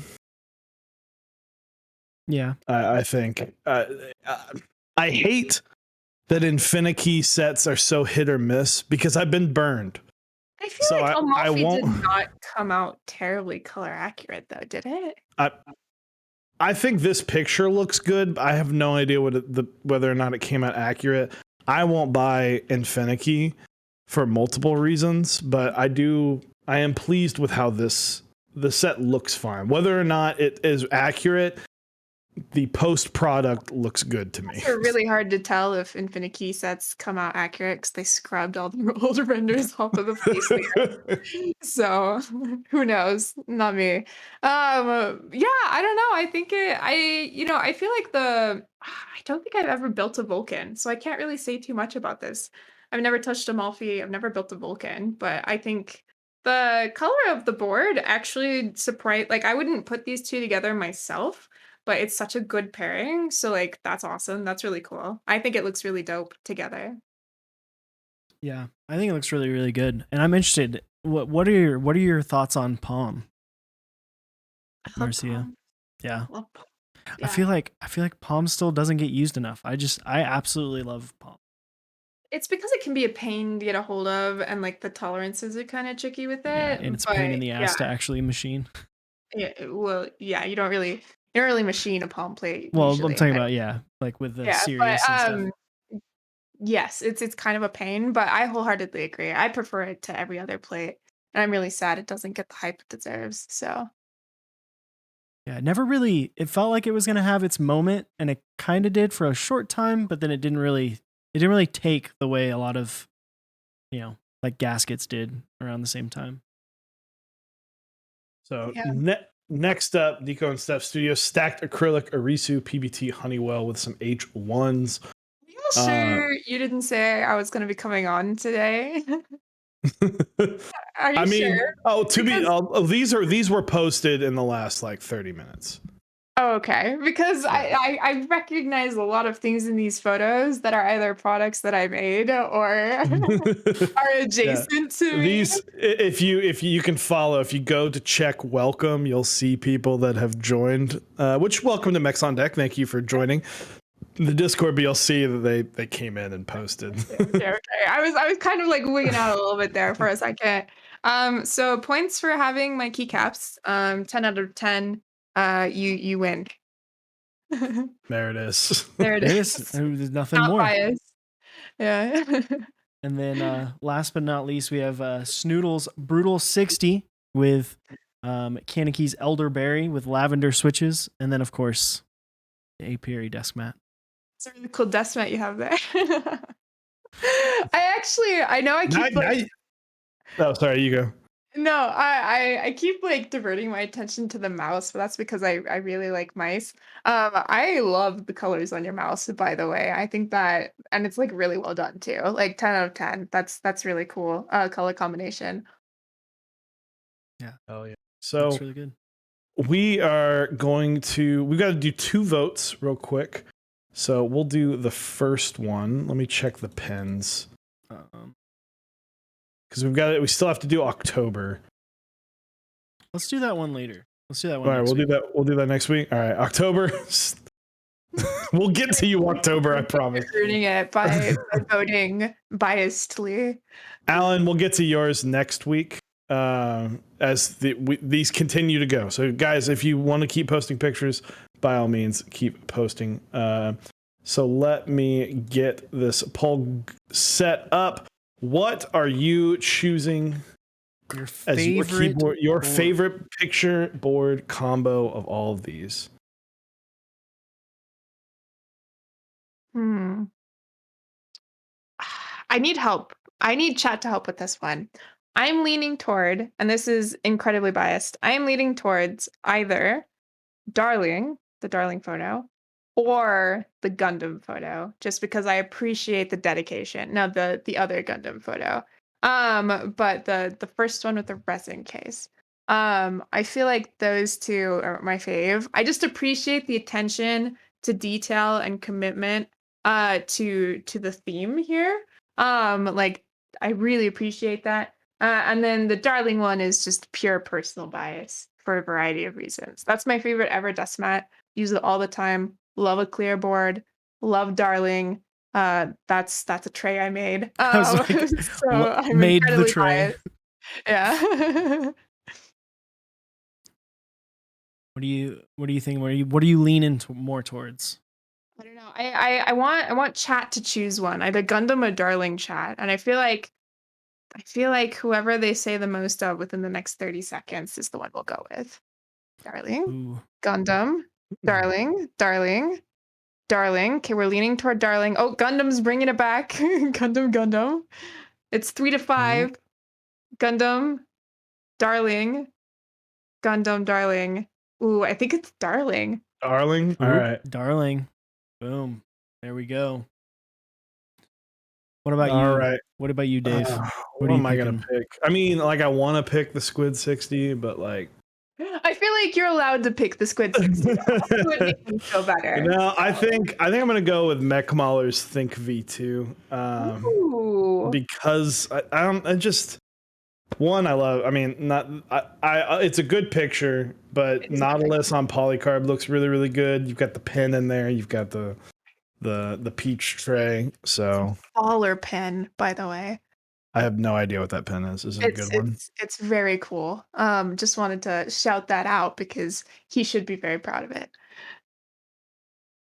Yeah. I think. I hate that Infinikey sets are so hit or miss because I've been burned. I feel So like I Amalfi did won't. not come out terribly color accurate though, did it? I think this picture looks good. But I have no idea whether or not it came out accurate. I won't buy Infinikey for multiple reasons, but I am pleased with how the set looks fine. Whether or not it is accurate, the post product looks good to me. It's really hard to tell if Infinity sets come out accurate because they scrubbed all the older renders off of the face layer. So who knows? Not me. Yeah, I don't know. I think I feel like I don't think I've ever built a Vulcan, so I can't really say too much about this. I've never touched Amalfi, I've never built a Vulcan, but I think the color of the board actually surprised like I wouldn't put these two together myself, but it's such a good pairing, so, like, that's awesome, that's really cool. I think it looks really dope together. Yeah. I think it looks really, really good. And I'm interested. What are your thoughts on Palm, I love Marcia? Palm. Yeah. I love Palm. I feel like Palm still doesn't get used enough. I absolutely love Palm. It's because it can be a pain to get a hold of, and, like, the tolerances are kinda tricky with Yeah, it, and it's a pain but in the yeah. ass to actually machine. Yeah, well, yeah, you don't really You don't really machine a palm plate Well, I'm usually, talking but about, yeah, like with the yeah, but, serious and stuff. yes, it's kind of a pain, but I wholeheartedly agree. I prefer it to every other plate, and I'm really sad it doesn't get the hype it deserves, so Yeah, it never really it felt like it was gonna have its moment, and it kinda did for a short time, but then it didn't really take the way a lot of, like gaskets did around the same time. So yeah. next up, Nico and Steph Studio stacked acrylic Arisu PBT Honeywell with some H1s. Are you sure you didn't say I was gonna be coming on today? Are I you mean, sure? oh, to be Because these were posted in the last like 30 minutes. oh, okay, because Yeah. I recognize a lot of things in these photos that are either products that I made or are Yeah. adjacent to me. These if you can follow, if you go to check welcome, you'll see people that have joined. Which welcome to Mechs on Deck. Thank you for joining the Discord, but you'll see that they came in and posted. Okay. I was kind of like wigging out a little bit there for a second. So points for having my keycaps. 10 out of 10. You win. There it is. There it There it is. is. There's nothing Not more. biased. Yeah. And then last but not least, we have Snoodle's Brutal 60 with Kaneki's Elderberry with lavender switches, and then of course the Apiary desk mat. It's a really cool desk mat you have there. I know I Now, keep like oh, sorry, you go. no, I keep like diverting my attention to the mouse, but that's because I really like mice. I love the colors on your mouse, by the way. I think that and it's like really well done too. Like 10 out of 10. That's really cool. Color combination. Yeah, Oh yeah. looks So really good. we've got to do 2 votes real quick. So we'll do the first one. Let me check the pins. Because we still have to do October. Let's do that one later. Let's do that All one right, next week. we'll do that next week. All right, October. We'll get to you October, I promise. Ruining it by voting biasedly. Alan, we'll get to yours next week as these continue to go. So, guys, if you want to keep posting pictures, by all means, keep posting. So let me get this poll set up. What are you choosing Your as your favorite keyboard, your board. favorite picture board combo of all of these? Hmm. I need help. I need chat to help with this one. I'm leaning toward, and this is incredibly biased, I'm leaning towards either Darling, the Darling photo, or the Gundam photo, just because I appreciate the dedication. Now the other Gundam photo. But the first one with the resin case. I feel like those two are my fave. I just appreciate the attention to detail and commitment to the theme here. Like I really appreciate that. And then the Darling one is just pure personal bias for a variety of reasons. That's my favorite ever dust mat. Use it all the time. Love a clear board. Love Darling. That's a tray I made. I was like, So I'm made the incredibly tray. biased. Yeah. What do you think? What are you leaning more towards? I don't know. I want chat to choose one, either Gundam or Darling chat. And I feel like whoever they say the most of within the next 30 seconds is the one we'll go with. Darling, Ooh. Gundam, Darling, Darling, Darling. Okay, we're leaning toward Darling. Oh, Gundam's bringing it back. Gundam. It's 3 to Ooh. 5. Gundam, Darling, Gundam, Darling. Ooh, I think it's Darling. Darling. All Ooh, right. Darling. Boom. There we go. What about All you? right. What about you, Dave? What are you am I gonna picking? pick? I mean, like I want to pick the Squid 60, but like I feel like you're allowed to pick the Squid 60. It would make me feel better. I think I'm gonna go with Mech Mauler's Think V2. Ooh. Because I don't I just one I love. I mean, not it's a good picture, but It is a good Nautilus on polycarb looks really really good. You've got the pen in there. You've got the peach tray. So baller pen, by the way. I have no idea what that pen is. Is it a It's good one? it's very cool. Just wanted to shout that out because he should be very proud of it.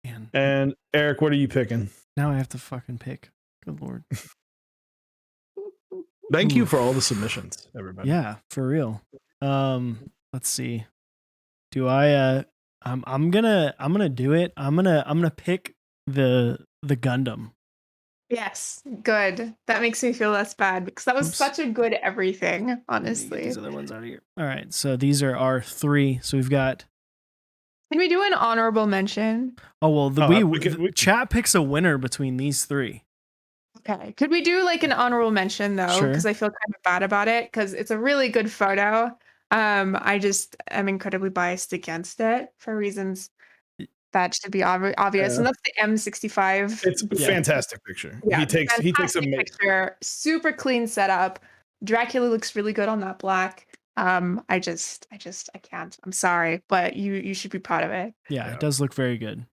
Man, And Eric, what are you picking? now I have to fucking pick. Good lord. Thank you for all the Oof. submissions, everybody. Yeah, for real. Let's see. Do I I'm gonna do it. I'm gonna pick the Gundam. Yes, good. That makes me feel less bad because that was Oops. such a good everything, Let me get honestly. these other ones out of here. All right, so these are our 3. So we've got. Can we do an honorable mention? Oh well, we chat picks a winner between these 3. Okay. Could we do like an honorable mention though? Sure. Because I feel kind of bad about it because it's a really good photo. I just am incredibly biased against it for reasons that should be obvious, and that's the M65. It's a fantastic picture. Yeah, He takes a picture, super clean setup. Dracula looks really good on that black. I can't. I'm sorry, but you should be proud of it. Yeah, it does look very good.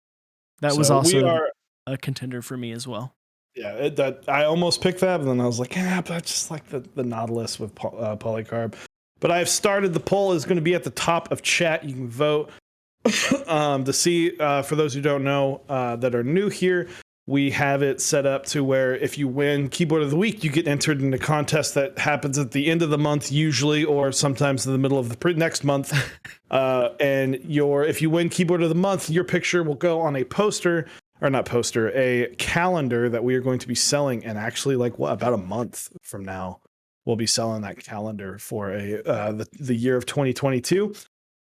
That was So also a contender for me as well. Yeah, that I almost picked that, but then I was like, yeah, but I just like the Nautilus with polycarb. But I've started the poll is going to be at the top of chat. You can vote to see. For those who don't know that are new here, we have it set up to where if you win Keyboard of the Week, you get entered in a contest that happens at the end of the month usually, or sometimes in the middle of the next month. And if you win Keyboard of the Month, your picture will go on a poster. Or not poster, a calendar that we are going to be selling, and actually, like about a month from now, we'll be selling that calendar for the year of 2022.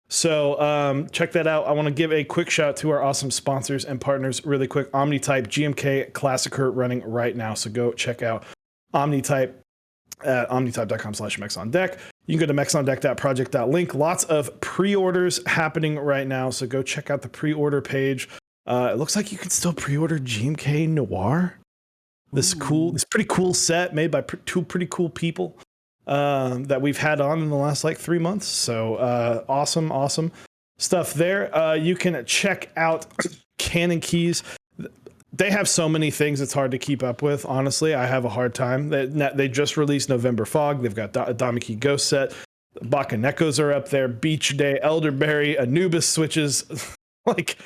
So check that out. I want to give a quick shout out to our awesome sponsors and partners, really quick. OmniType GMK Classicer running right now, so go check out OmniType at omnitype.com/mechsondeck. You can go to mechsondeck.project.link. Lots of pre-orders happening right now, so go check out the pre-order page. It looks like you can still pre-order GMK Noir. This pretty cool set made by 2 pretty cool people that we've had on in the last like 3 months. So awesome stuff there. You can check out Canon Keys. They have so many things it's hard to keep up with. Honestly, I have a hard time. They just released November Fog. They've got a Damiki Ghost set. Bakanekos are up there. Beach Day, Elderberry, Anubis switches. Like.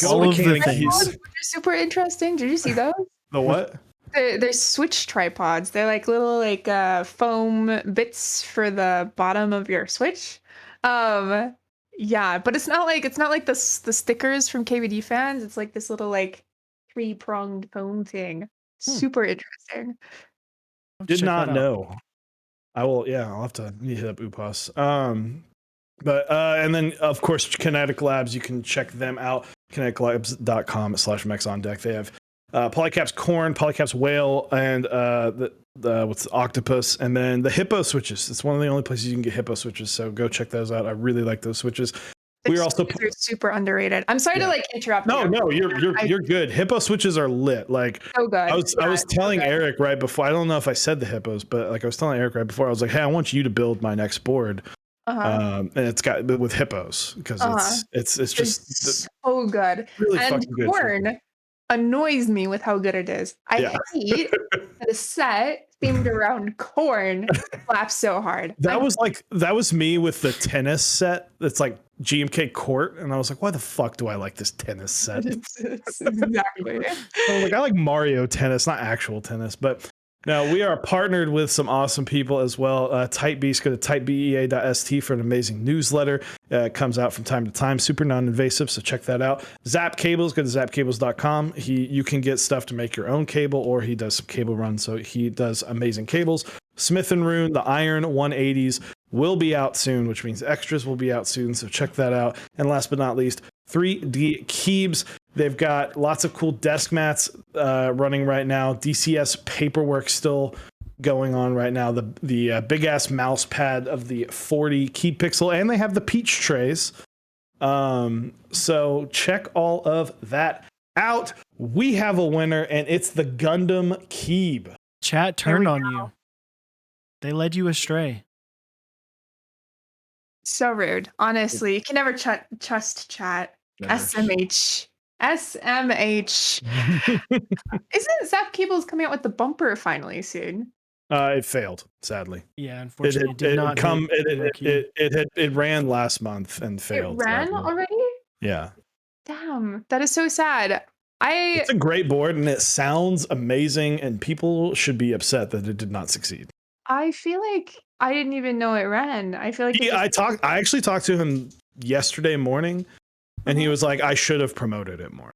All of the things. They're super interesting. Did you see those? The what? They're Switch tripods. They're like little foam bits for the bottom of your Switch. Yeah, but it's not like the stickers from KVD fans. It's like this little like 3-pronged foam thing. Super interesting. Did not know. I will. Yeah, I'll have to hit up Upas. But and then of course Kinetic Labs. You can check them out. kineticlabs.com/mechsondeck. They have Polycaps Corn, Polycaps Whale, and what's Octopus, and then the Hippo switches. It's one of the only places you can get Hippo switches, so go check those out. I really like those switches. They're super underrated. I'm sorry to interrupt. No, you're good. Hippo switches are lit. Like so good. I was telling Eric right before. I don't know if I said the Hippos, but like I was telling Eric right before. I was like, hey, I want you to build my next board. And it's got with hippos because it's just so good. Really and fucking good. Corn annoys me with how good it is. I hate the set themed around Corn slaps so hard. That was me with the tennis set. That's like GMK Court, and I was like, why the fuck do I like this tennis set? Exactly. I like Mario Tennis, not actual tennis, but. Now, we are partnered with some awesome people as well. Type Beast, go to typebea.st for an amazing newsletter. It comes out from time to time, super non-invasive, so check that out. Zap Cables, go to zapcables.com. You can get stuff to make your own cable, or he does some cable runs, so he does amazing cables. Smith & Rune, the Iron 180s, will be out soon, which means extras will be out soon, so check that out. And last but not least, 3D Keybs. They've got lots of cool desk mats running right now. DCS paperwork still going on right now. The big ass mouse pad of the 40 key pixel, and they have the peach trays. So check all of that out. We have a winner, and it's the Gundam Keeb. Chat turned on you. They led you astray. So rude. Honestly, you can never trust chat. SMH. Isn't Zap Cables coming out with the bumper finally soon? It failed, sadly. Yeah, unfortunately, it did not come. It ran last month and failed. It ran already? Yeah. Damn, that is so sad. It's I a great board and it sounds amazing, and people should be upset that it did not succeed. I feel like I didn't even know it ran. I feel like it just I actually talked to him yesterday morning, and he uh was like, I should have promoted it more,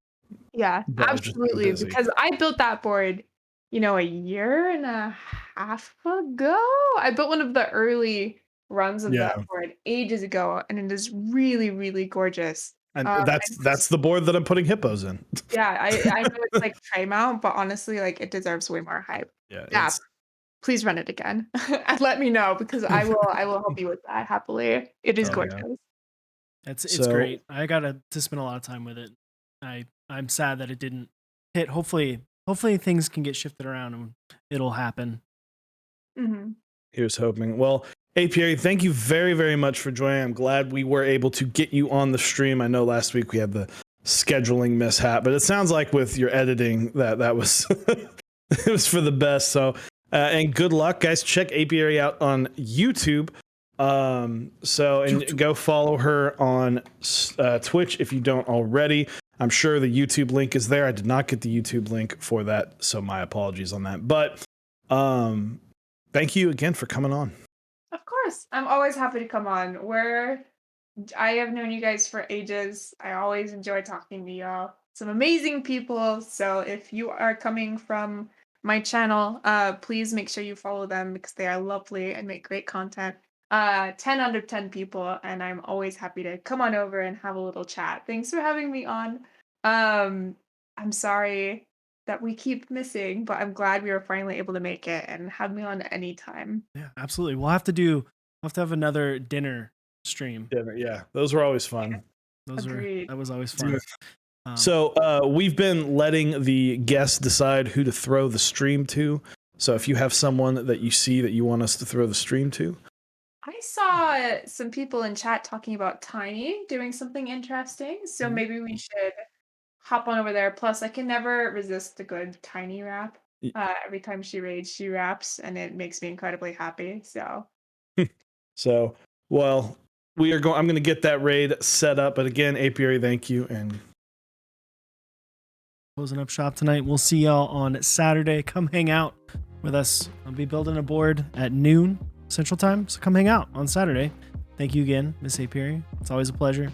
Yeah, but I was just too absolutely, busy. because I built that board, a year and a half ago? I built one of the early runs of that Yeah. board ages ago, and it is really, really gorgeous. And And that's the board that I'm putting hippos in. yeah, I know it's like tray mount, but honestly, like, it deserves way more hype. Yeah, Yeah, it's please run it again, and let me know because I will help you with that happily. It is oh gorgeous. yeah. It's So great. I got to spend a lot of time with it. I'm sad that it didn't hit. Hopefully things can get shifted around and it'll happen. Mhm. here's hoping. Well, Apiary, thank you very, very much for joining. I'm glad we were able to get you on the stream. I know last week we had the scheduling mishap, but it sounds like with your editing that was it was for the best. So and good luck, guys. Check Apiary out on YouTube. And go follow her on Twitch if you don't already. I'm sure the YouTube link is there. I did not get the YouTube link for that, so my apologies on that. But thank you again for coming on. Of course. I'm always happy to come on. I have known you guys for ages. I always enjoy talking to y'all. Some amazing people. So if you are coming from my channel, please make sure you follow them because they are lovely and make great content. 10 out of 10 people, and I'm always happy to come on over and have a little chat. Thanks for having me on. Um, I'm sorry that we keep missing, but I'm glad we were finally able to make it and have me on anytime. Yeah, absolutely. We'll have to have another dinner stream. Yeah, those were always fun. Agreed. That was always fun. So we've been letting the guests decide who to throw the stream to. So if you have someone that you see that you want us to throw the stream to, I saw some people in chat talking about Tiny doing something interesting, so maybe we should hop on over there. Plus, I can never resist a good Tiny rap. y- Every time she raids, she raps, and it makes me incredibly happy. So, so well, we are going. I'm going to get that raid set up. But again, Apiary, thank you, and Closing up shop tonight. We'll see y'all on Saturday. Come hang out with us. I'll be building a board at noon Central Time, so come hang out on Saturday. Thank you again, Miss Apiary. It's always a pleasure,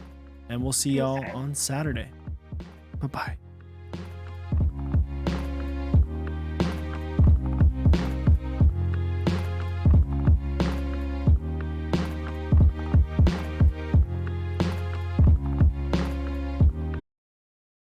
and we'll see y'all on Saturday. Bye-bye.